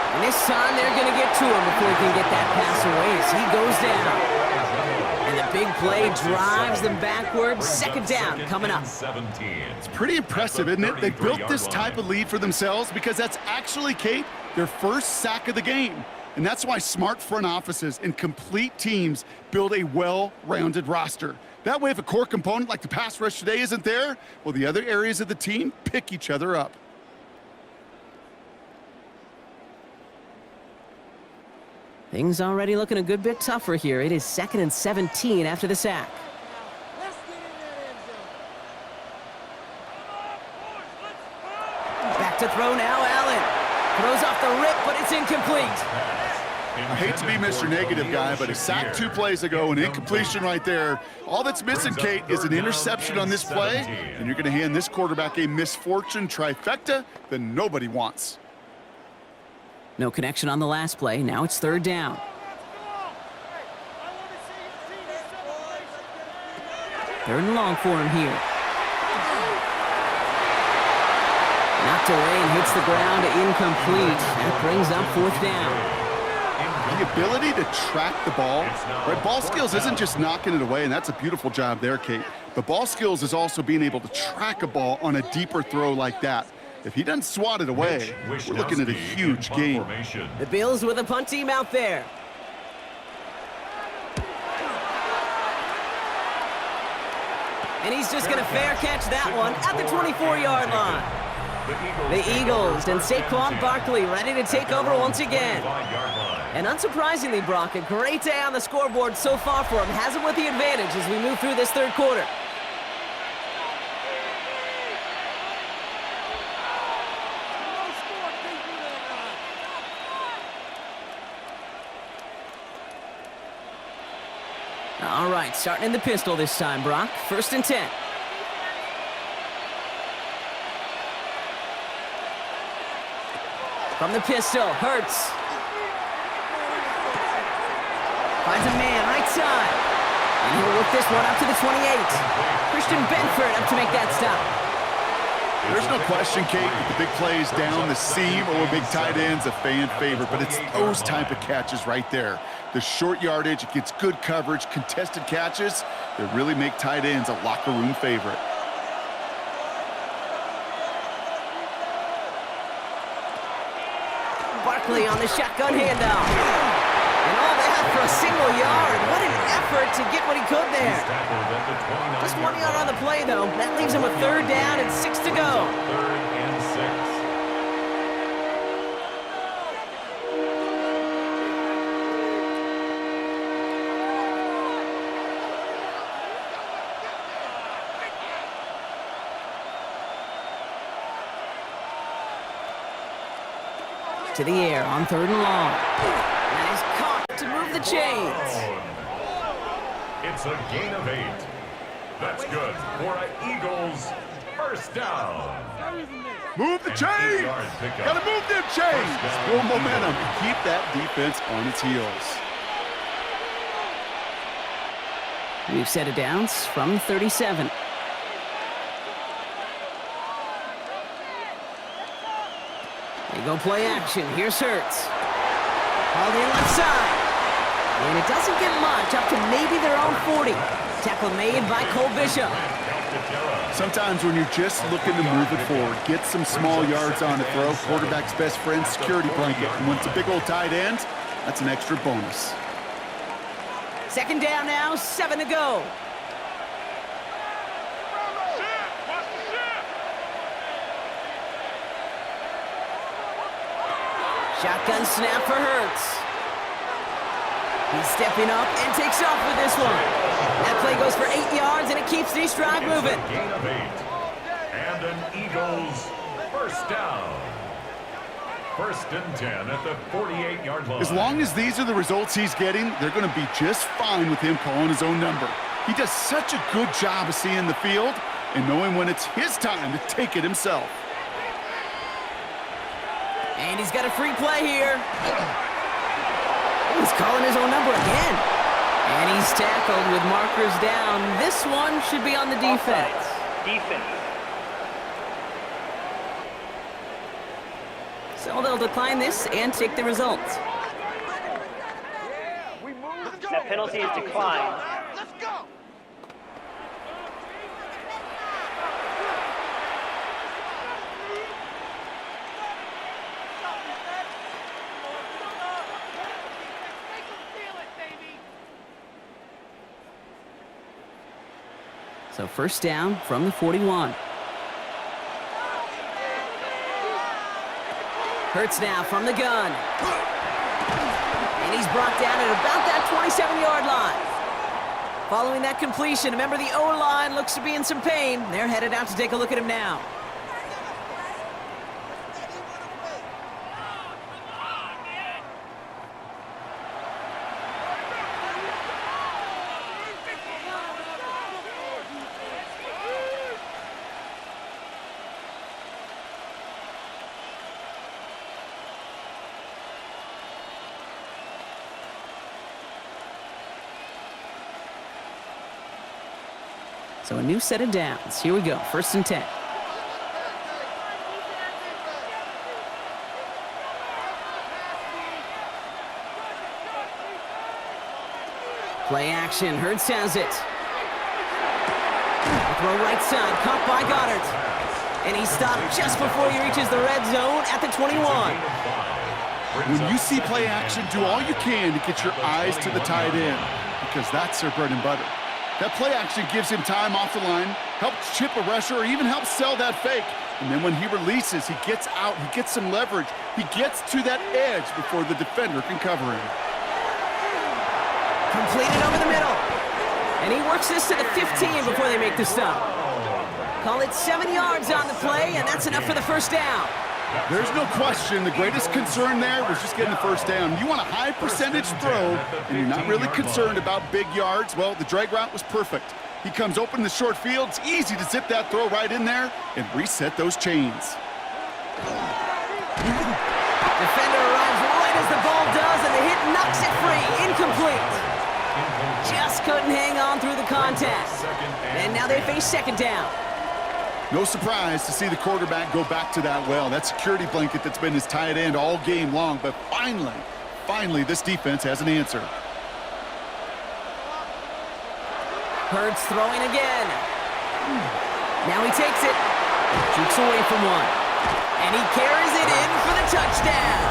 And this time they're going to get to him before he can get that pass away as he goes down. And the big play drives them backwards. 2nd down coming up. It's pretty impressive, isn't it? They built this type of lead for themselves because that's actually, Kate, their first sack of the game. And that's why smart front offices and complete teams build a well-rounded roster. That way, if a core component like the pass rush today isn't there, well, the other areas of the team pick each other up. Things already looking a good bit tougher here. It is 2nd and 17 after the sack. Back to throw now, Allen. Throws off the rip, but it's incomplete. I hate to be Mr. Negative guy, but a sack 2 plays ago, an incompletion right there. All that's missing, Kate, is an interception on this play, and you're going to hand this quarterback a misfortune trifecta that nobody wants. No connection on the last play. Now it's 3rd down. Third and long for him here. Knocked away and hits the ground, incomplete. That brings up 4th down. The ability to track the ball, right? Ball skills isn't just knocking it away, and that's a beautiful job there, Kate. But ball skills is also being able to track a ball on a deeper throw like that. If he doesn't swat it away, we're looking at a huge game. The Bills with a punt team out there. And he's just going to fair catch that one at the 24-yard line. The Eagles and Saquon Barkley ready to take over once again. And unsurprisingly, Brock, a great day on the scoreboard so far for him. Has him with the advantage as we move through this third quarter. All right, starting in the pistol this time, Brock. 1st and 10. From the pistol, Hurts. Finds a man, right side. And he'll work this one up to the 28. Christian Benford up to make that stop. There's no question, Kate, that the big plays down the seam or big tight ends a fan favorite, but it's those type of catches right there. The short yardage, it gets good coverage, contested catches that really make tight ends a locker room favorite. Barkley on the shotgun handoff. And all that for a single yard. What an effort to get what he could there. Just 1 yard on the play, though. That leaves him with 3rd down and 6 to go. 3rd and 6. To the air on 3rd and long. And he's caught to move the chains. It's a gain of 8. That's good for an Eagles first down. Move the chains! Gotta move them chains! Build momentum and keep that defense on its heels. We've set it downs from 37. They go play action. Here's Hurts. All the left side. And it doesn't get much, up to maybe their own 40. Tackle made by Cole Bishop. Sometimes when you're just looking to move it forward, get some small yards on the throw, quarterback's best friend, security blanket. And when it's a big old tight end, that's an extra bonus. 2nd down now, 7 to go. Shotgun snap for Hurts. He's stepping up and takes off with this one. That play goes for 8 yards, and it keeps the drive moving. Gain of 8. And an Eagles first down. 1st and 10 at the 48-yard line. As long as these are the results he's getting, they're going to be just fine with him calling his own number. He does such a good job of seeing the field and knowing when it's his time to take it himself. And he's got a free play here. He's calling his own number again. And he's tackled with markers down. This one should be on the defense. So they'll decline this and take the results. That penalty is declined. Let's go! So 1st down from the 41. Hurts now from the gun. And he's brought down at about that 27-yard line. Following that completion, remember the O-line looks to be in some pain. They're headed out to take a look at him now. So a new set of downs. Here we go, 1st and 10. Play action, Hurts has it. Throw right side, caught by Goddard. And he stopped just before he reaches the red zone at the 21. When you see play action, do all you can to get your eyes to the tight end, because that's their bread and butter. That play action gives him time off the line, helps chip a rusher, or even helps sell that fake. And then when he releases, he gets out, he gets some leverage. He gets to that edge before the defender can cover him. Completed over the middle. And he works this to the 15 before they make the stop. Call it 7 yards on the play, and that's enough for the 1st down. There's no question the greatest concern there was just getting the 1st down. You want a high percentage throw, and you're not really concerned about big yards. Well, the drag route was perfect. He comes open in the short field. It's easy to zip that throw right in there and reset those chains. Defender arrives right as the ball does, and the hit knocks it free. Incomplete. Just couldn't hang on through the contact. And now they face 2nd down. No surprise to see the quarterback go back to that well. That security blanket that's been his tight end all game long, but finally, this defense has an answer. Hurts throwing again. Now he takes it. Jukes away from one. And he carries it in for the touchdown.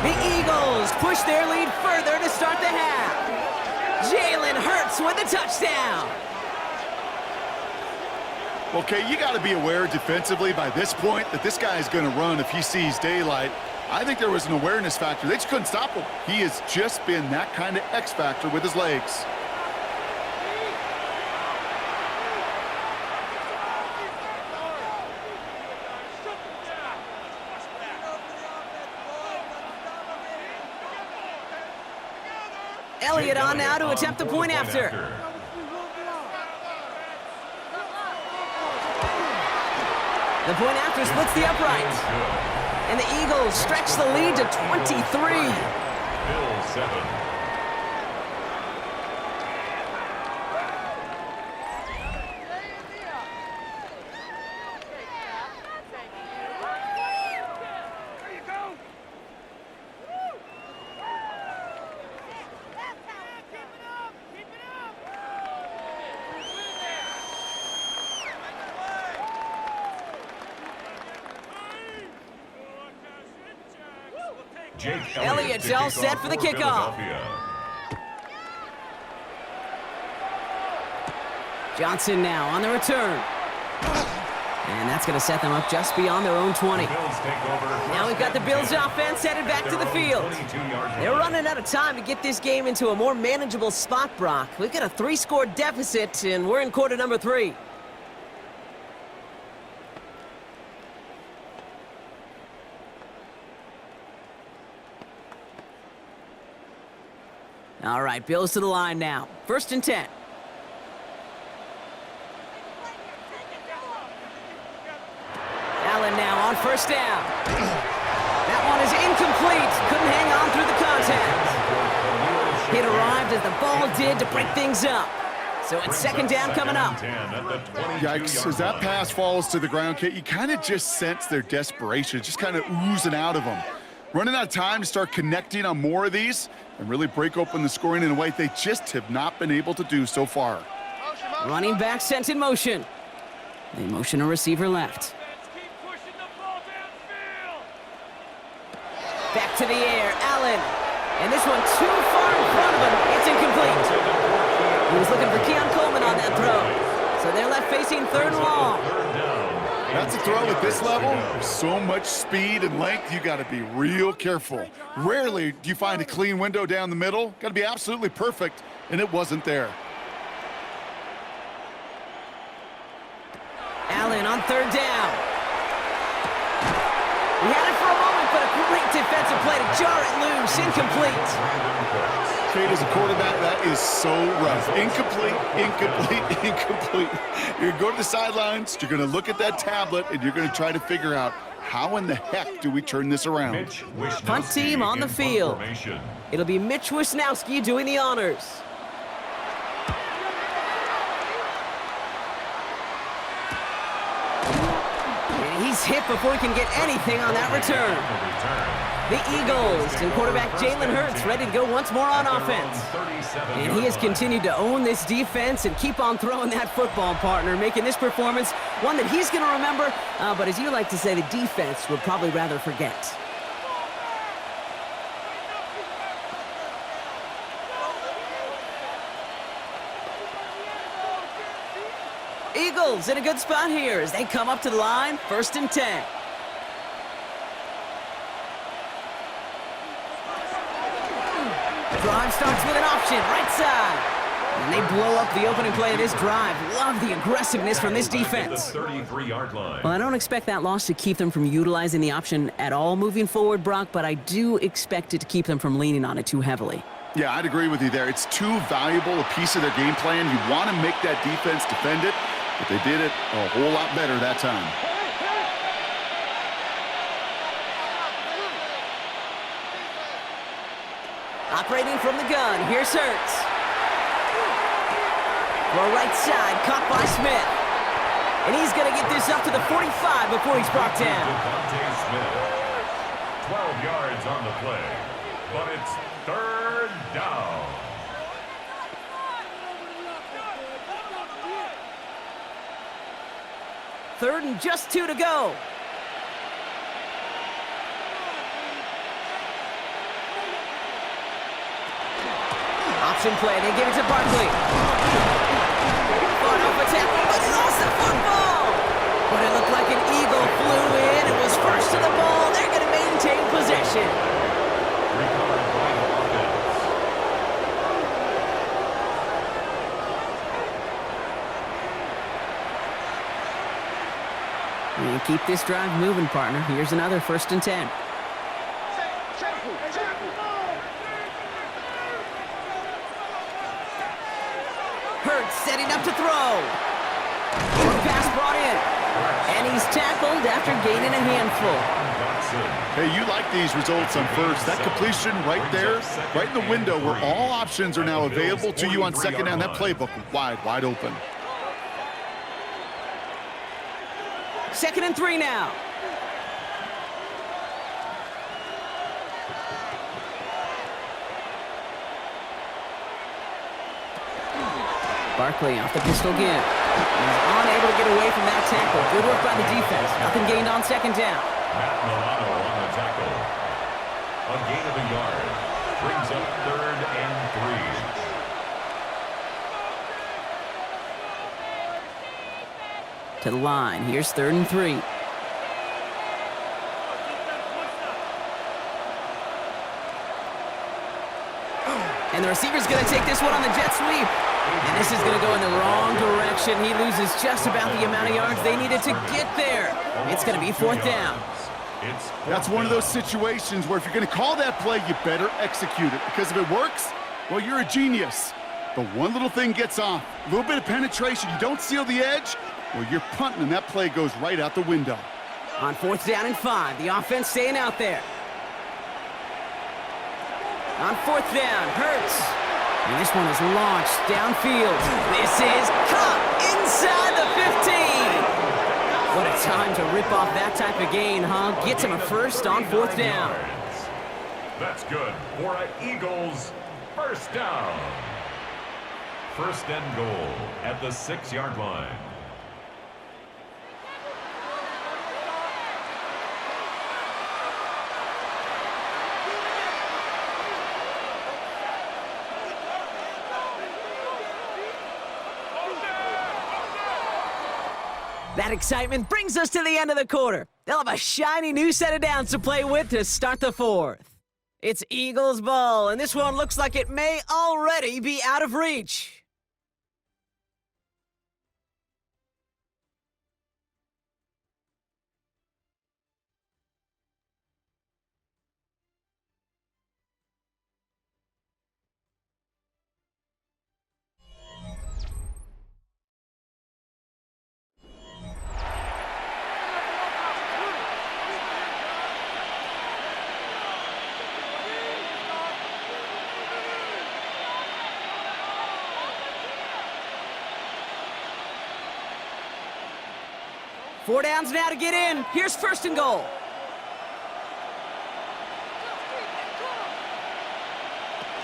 The Eagles push their lead further to start the half. Jalen Hurts with the touchdown. Okay, you got to be aware defensively by this point that this guy is going to run if he sees daylight. I think there was an awareness factor. They just couldn't stop him. He has just been that kind of X factor with his legs. Elliott on now to attempt the point after. The point after splits the uprights. And the Eagles stretch the lead to 23. Bills 7. Elliott's all set for the kickoff. Johnson now on the return. And that's going to set them up just beyond their own 20. Now we've got the Bills offense headed back to the field. They're running out of time to get this game into a more manageable spot, Brock. We've got a 3-score deficit, and we're in quarter number 3. All right, Bills to the line now. 1st and 10. Allen now on 1st down. That one is incomplete. Couldn't hang on through the contact. It arrived as the ball did to break things up. So it's 2nd down coming up. Yikes, as that pass falls to the ground, Kate, you kind of just sense their desperation, just kind of oozing out of them. Running out of time to start connecting on more of these and really break open the scoring in a way they just have not been able to do so far. Running back sent in motion. They motion a receiver left. Back to the air, Allen. And this one too far in front of him. It's incomplete. He was looking for Keon Coleman on that throw. So they're left facing 3rd and long. That's a throw at this level. So much speed and length, you got to be real careful. Rarely do you find a clean window down the middle. Got to be absolutely perfect, and it wasn't there. Allen on 3rd down. He had it for a moment, but a great defensive play to jar it loose. Incomplete. Kate, as a quarterback, that is so rough. Incomplete, incomplete, incomplete. You're going to go to the sidelines, you're going to look at that tablet, and you're going to try to figure out how in the heck do we turn this around. Punt team on the field. It'll be Mitch Wisnowski doing the honors. And he's hit before he can get anything on that return. The Eagles and quarterback Jalen Hurts ready to go once more on offense. And he has continued to own this defense and keep on throwing that football, partner, making this performance one that he's going to remember, but as you like to say, the defense would probably rather forget. Eagles in a good spot here as they come up to the line, 1st and 10. Drive starts with an option, right side. And they blow up the opening play of this drive. Love the aggressiveness from this defense. Well, I don't expect that loss to keep them from utilizing the option at all moving forward, Brock, but I do expect it to keep them from leaning on it too heavily. Yeah, I'd agree with you there. It's too valuable a piece of their game plan. You want to make that defense defend it, but they did it a whole lot better that time. Operating from the gun, here's Hurts. Throw right side, caught by Smith. And he's going to get this up to the 45 before he's brought down. Smith. 12 yards on the play, but it's third down. Third and just 2 to go. Option play, they give it to Barkley. Fought off a tackle, but he lost the football. But it looked like an eagle flew in and was first to the ball. They're going to maintain possession. Recovered by the offense. And keep this drive moving, partner. Here's another 1st and 10. Hurts setting up to throw. Short pass brought in. And he's tackled after gaining a handful. Hey, you like these results on first. That completion right there, right in the window where all options are now available to you on second down. That playbook wide open. 2nd and 3 now. Barkley off the pistol give. He's unable to get away from that tackle. Good work by the defense. Nothing gained on 2nd down. Matt Milano on the tackle. A gain of a yard. Brings up 3rd and 3. To the line. Here's 3rd and 3. And the receiver's going to take this one on the jet sweep. And this is going to go in the wrong direction. He loses just about the amount of yards they needed to get there. It's going to be 4th down. That's one of those situations where if you're going to call that play, you better execute it. Because if it works, well, you're a genius. But one little thing gets off. A little bit of penetration. You don't seal the edge, well, you're punting, and that play goes right out the window. On 4th down and 5, the offense staying out there. On 4th down, Hurts. And this one is launched downfield. This is caught inside the 15. What a time to rip off that type of gain, huh? Gets him a first on 4th down. That's good for an Eagles 1st down. 1st and goal at the 6-yard line. That excitement brings us to the end of the quarter. They'll have a shiny new set of downs to play with to start the 4th. It's Eagles ball, and this one looks like it may already be out of reach. Four downs now to get in. Here's 1st and goal.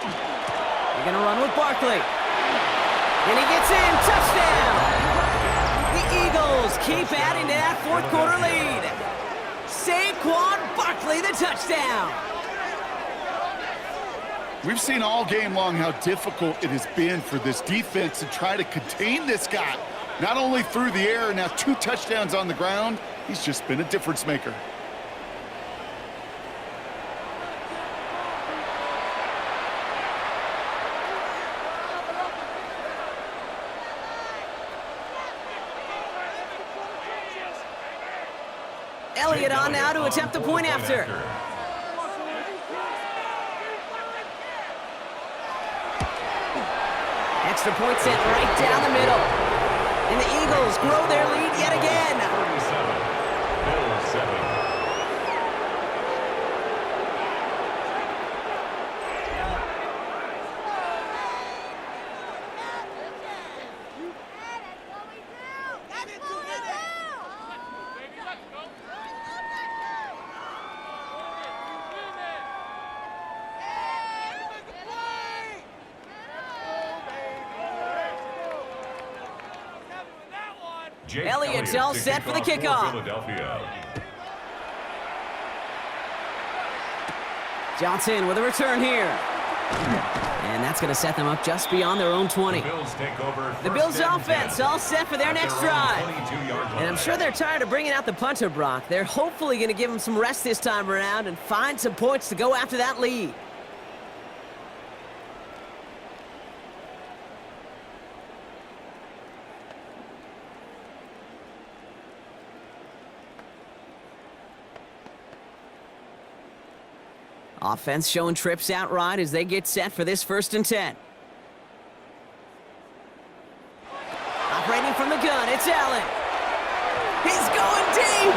They're going to run with Barkley. And he gets in. Touchdown! The Eagles keep adding to that 4th quarter lead. Saquon Barkley, the touchdown. We've seen all game long how difficult it has been for this defense to try to contain this guy. Not only through the air, now 2 touchdowns on the ground. He's just been a difference maker. Elliott on now to attempt the point after. Extra point sent right down the middle. And the Eagles grow their lead yet again. 47. Jake Elliott's all to set for the kick kickoff. off Philadelphia. Johnson with a return here. And that's going to set them up just beyond their own 20. The Bills take over. The Bills first and offense 10 all set for their at next their own drive. 22-yard line. And I'm sure they're tired of bringing out the punter, Brock. They're hopefully going to give him some rest this time around and find some points to go after that lead. Offense showing trips out right as they get set for this 1st and 10. Operating from the gun, it's Allen. He's going deep.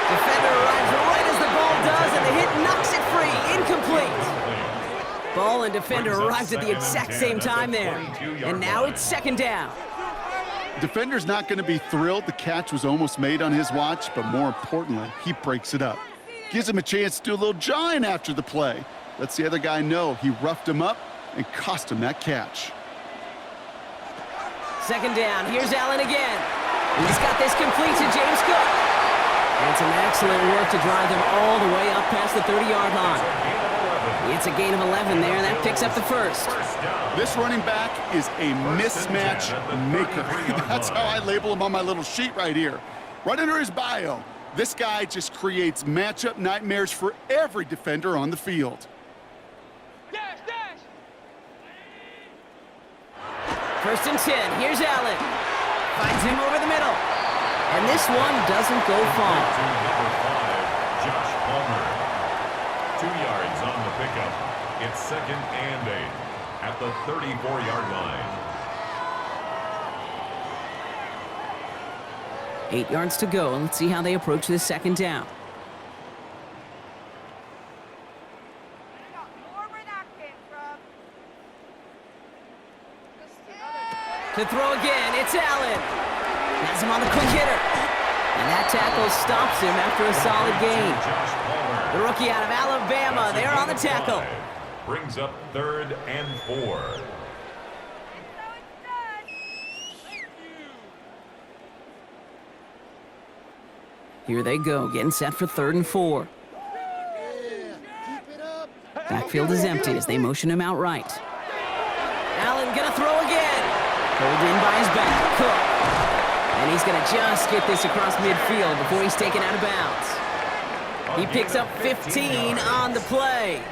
Defender arrives right as the ball does, and the hit knocks it free. Incomplete. Ball and defender arrives at the exact same time there. And now it's 2nd down. Defender's not going to be thrilled the catch was almost made on his watch, but more importantly, he breaks it up. Gives him a chance to do a little jawing after the play. Lets the other guy know he roughed him up and cost him that catch. 2nd down, here's Allen again. He's got this complete to James Cook. And some excellent work to drive them all the way up past the 30-yard line. It's a gain of 11 there, and that picks up the 1st. This running back is a mismatch maker. That's how I label him on my little sheet right here. Right under his bio. This guy just creates matchup nightmares for every defender on the field. Dash, dash. 1st and 10, here's Allen. Finds him over the middle. And this one doesn't go far. Number 5, Josh Palmer. 2 yards on the pickup. It's 2nd and 8 at the 34-yard line. 8 yards to go, and let's see how they approach this 2nd down. To throw again, it's Allen. Has him on the quick hitter. And that tackle stops him after a solid gain. Josh Palmer. The rookie out of Alabama, they're on the tackle. Brings up 3rd and 4. Here they go, getting set for 3rd and 4. Backfield is empty as they motion him out right. Allen gonna throw again. Pulled in by his back, Cook. And he's gonna just get this across midfield before he's taken out of bounds. He picks up 15 on the play.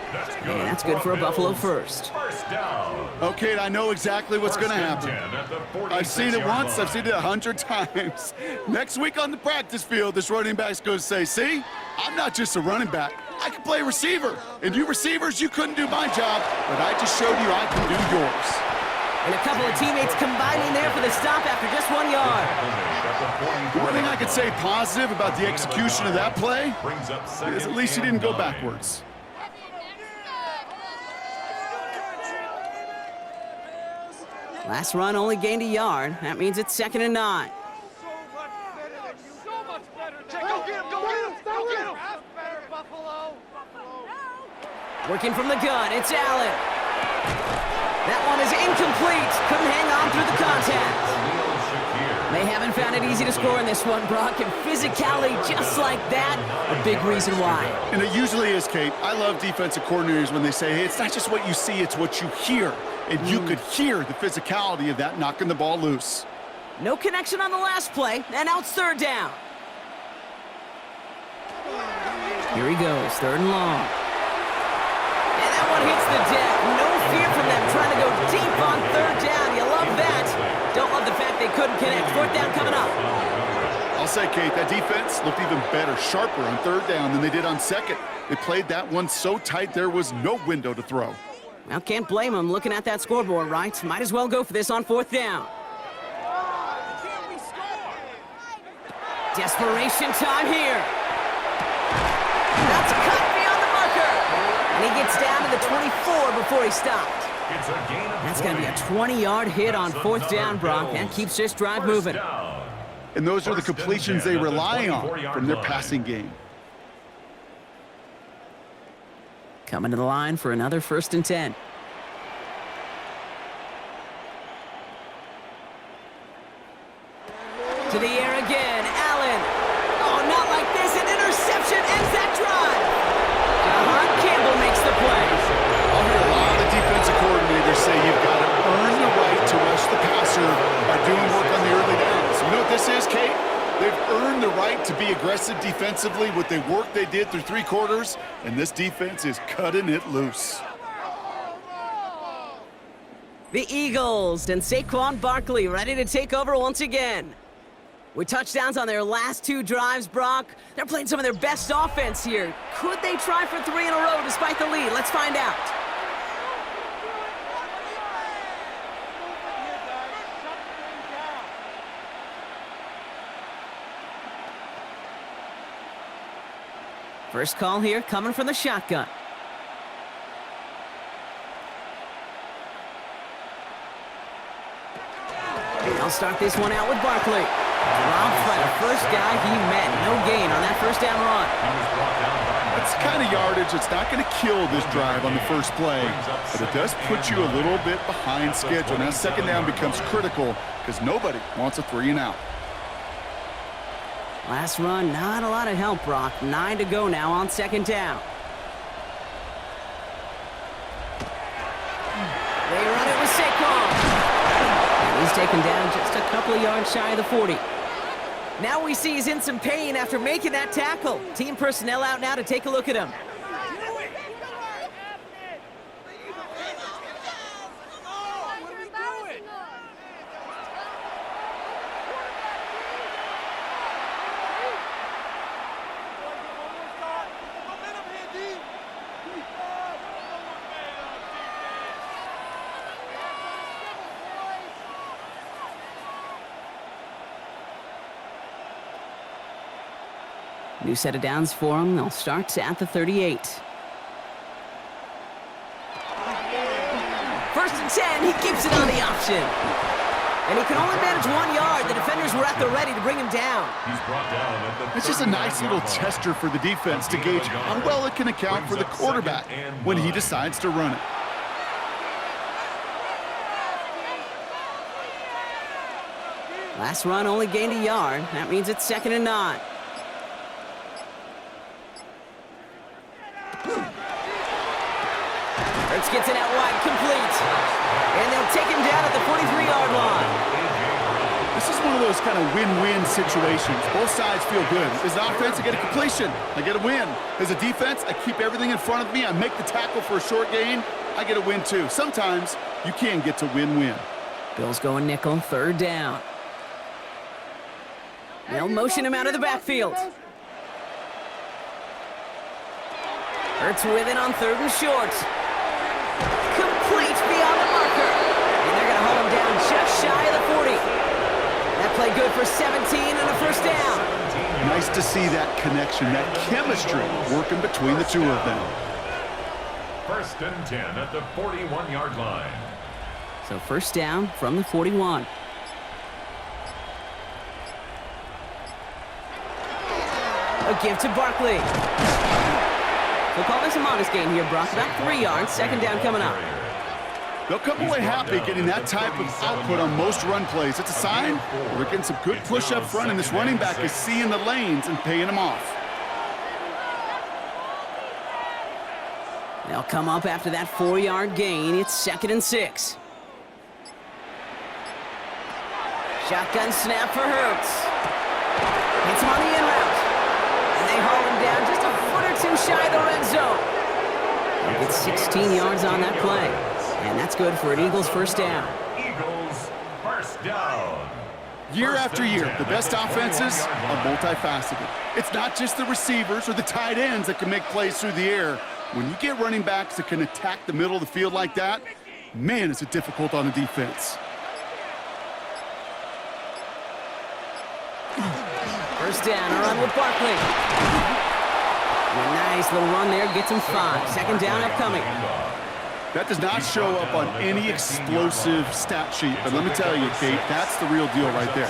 And that's good for a Buffalo 1st. First down. Okay, I know exactly what's going to 1st and happen. 10 at the I've seen it 46-yard once, I've line. seen it 100 times. Next week on the practice field, this running back's going to say, see, I'm not just a running back. I can play receiver. And you receivers, you couldn't do my job, but I just showed you I can do yours. And a couple of teammates combining there for the stop after just 1 yard. The one thing I could say positive about the execution of that play is at least he didn't go backwards. Last run only gained a yard. That means it's 2nd and 9. So much better. Go get him, go get him, go get him. That's better, Buffalo. Working from the gun, it's Allen. That one is incomplete. Couldn't hang on through the contact. They haven't found it easy to score in this one, Brock, and physicality just like that, a big reason why. And it usually is, Kate. I love defensive coordinators when they say, hey, it's not just what you see, it's what you hear. And you could hear the physicality of that knocking the ball loose. No connection on the last play, and now it's 3rd down. Here he goes, 3rd and long. And that one hits the deck. No fear from them trying to go deep on 3rd down. You love that. Don't love the fact they couldn't connect. 4th down coming up. I'll say, Kate, that defense looked even better, sharper on 3rd down than they did on 2nd. They played that one so tight there was no window to throw. Well, can't blame them looking at that scoreboard, right? Might as well go for this on 4th down. Desperation time here. That's cut beyond the marker. And he gets down to the 24 before he stopped. It's a gain of That's going to be a 20. 20-yard hit on That's 4th down, another Brock. Bills. That keeps this drive First moving. down. And those are the 1st and completions 10 they at the rely on 24-yard from their line. passing game. Coming to the line for another 1st and 10. To the air again, Allen. Oh, not like this. An interception ends that drive. Campbell makes the play. I'll hear a lot of defensive coordinators say you've got to earn the right to rush the passer by doing work on the early downs. You know what this is, Kate? They've earned the right to be aggressive defensively with the work they did through 3 quarters, and this defense is cutting it loose. The Eagles and Saquon Barkley ready to take over once again. With touchdowns on their last 2 drives, Brock, they're playing some of their best offense here. Could they try for 3 in a row despite the lead? Let's find out. First call here coming from the shotgun. I'll start this one out with Barkley. Dropped by the first guy he met. No gain on that first down run. That's the kind of yardage that's not going to kill this drive on the first play, but it does put you a little bit behind schedule. Now second down becomes critical because nobody wants a 3 and out. Last run, not a lot of help, Brock. 9 to go now on second down. They run it with Saquon. And he's taken down just a couple of yards shy of the 40. Now we see he's in some pain after making that tackle. Team personnel out now to take a look at him. New set of downs for him. They'll start at the 38. First and 10, he keeps it on the option. And he can only manage 1 yard. The defenders were at the ready to bring him down. He's brought down at the It's just a nice little tester for the defense to gauge how well it can account for the quarterback when he decides to run it. Last run only gained a yard. That means it's 2nd and 9. Hurts gets it out wide, complete. And they'll take him down at the 43-yard line. This is one of those kind of win-win situations. Both sides feel good. As an offense, I get a completion. I get a win. As a defense, I keep everything in front of me. I make the tackle for a short gain. I get a win, too. Sometimes you can get to win-win. Bills going nickel, 3rd down. They'll motion him out of the backfield. Hurts with it on 3rd and short. Complete beyond the marker. And they're going to hold him down just shy of the 40. That play good for 17 and a first down. Nice to see that connection, that chemistry working between the 2 of them. 1st and 10 at the 41-yard line. So first down from the 41. A give to Barkley. We'll call this a modest gain here, Brock. About 3 yards. 2nd down coming up. They'll come away happy getting that type of output on most run plays. It's a sign we're getting some good push up front, and this running back is seeing the lanes and paying them off. They'll come up after that 4-yard gain. It's 2nd and 6. Shotgun snap for Hurts. Hits him on the in route. And they haul him down just a foot or 2 shy of the red zone. They'll get 16 yards on that play. And that's good for an Eagles first down. Eagles first down. Year after year, the best offenses are multifaceted. It's not just the receivers or the tight ends that can make plays through the air. When you get running backs that can attack the middle of the field like that, man, is it difficult on the defense. First down, a run with Barkley. A nice little run there, gets him 5. 2nd down upcoming. That does not show up on any explosive stat sheet, but let me tell you, Kate, that's the real deal right there.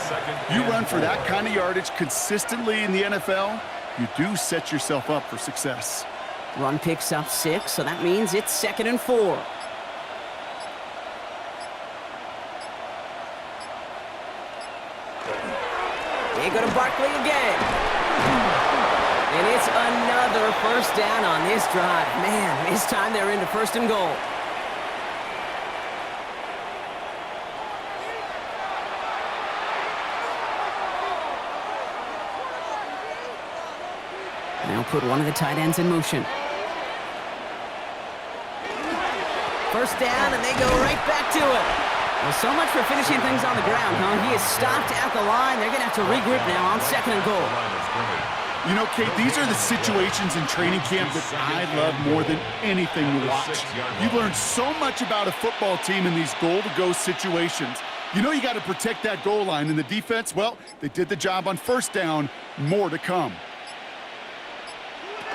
You run for that kind of yardage consistently in the NFL, you do set yourself up for success. Run picks up 6, so that means it's 2nd and 4. They go to Barkley again. And it's another first down on this drive. Man, this time they're into first and goal. Now put one of the tight ends in motion. First down, and they go right back to it. Well, so much for finishing things on the ground, huh? He is stopped at the line. They're going to have to regroup now on second and goal. You know, Kate, these are the situations in training camp that I love more than anything to watch. You learn so much about a football team in these goal-to-go situations. You know you got to protect that goal line, and the defense, well, they did the job on first down. More to come.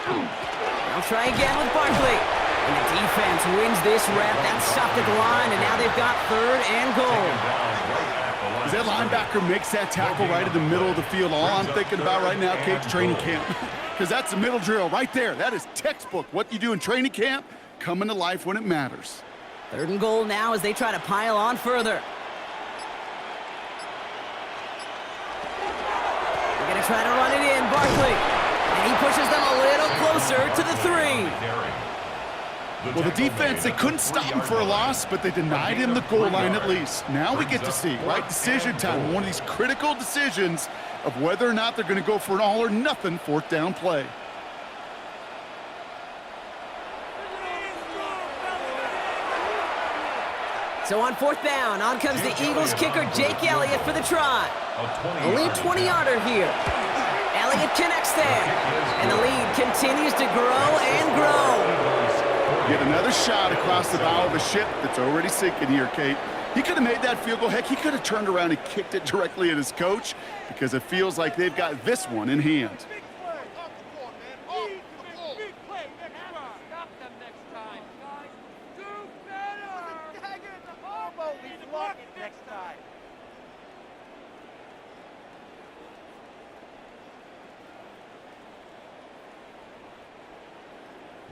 They'll try again with Barkley. And the defense wins this rep. That's stopped at the line, and now they've got third and goal. As that linebacker makes that tackle right in the middle of the field, all I'm thinking about right now, Kate's training camp. Because that's the middle drill right there. That is textbook. What you do in training camp, coming to life when it matters. Third and goal now as they try to pile on further. They're going to try to run it in, Barkley. And he pushes them a little closer to the 3. Well, the defense, they couldn't stop him for a loss, but they denied him the goal line at least. Now we get to see, right, decision time, one of these critical decisions of whether or not they're going to go for an all-or-nothing fourth down play. So on fourth down, on comes the Eagles kicker, Jake Elliott, for the try. Only a 20-yarder here. Elliott connects there, and the lead continues to grow and grow. Get another shot across the bow of a ship that's already sinking here, Kate. He could have made that field goal. Heck, he could have turned around and kicked it directly at his coach because it feels like they've got this one in hand.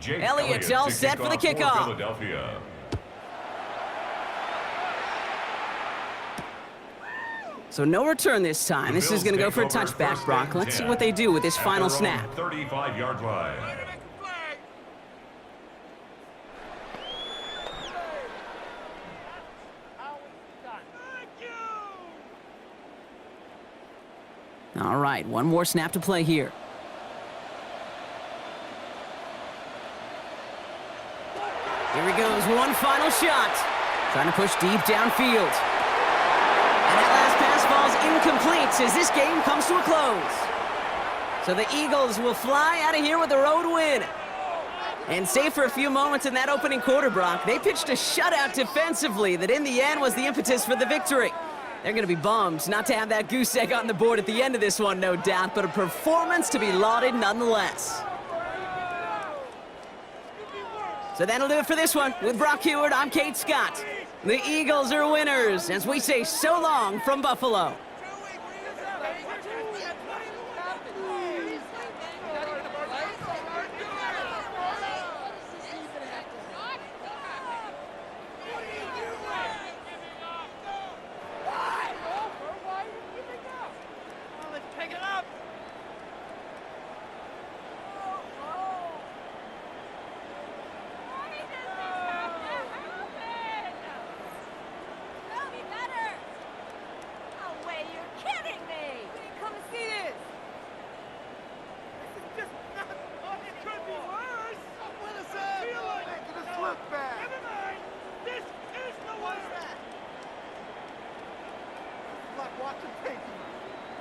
Elliott's all set for the kickoff. Philadelphia. So no return this time. This is going to go for a touchback, Brock. Let's see what they do with this final snap. 35-yard line. All right, one more snap to play here. Here he goes, one final shot. Trying to push deep downfield. And that last pass falls incomplete as this game comes to a close. So the Eagles will fly out of here with a road win. And save for a few moments in that opening quarter, Brock, they pitched a shutout defensively that in the end was the impetus for the victory. They're going to be bummed not to have that goose egg on the board at the end of this one, no doubt, but a performance to be lauded nonetheless. So that'll do it for this one. With Brock Heward, I'm Kate Scott. The Eagles are winners as we say so long from Buffalo. Watch him take him.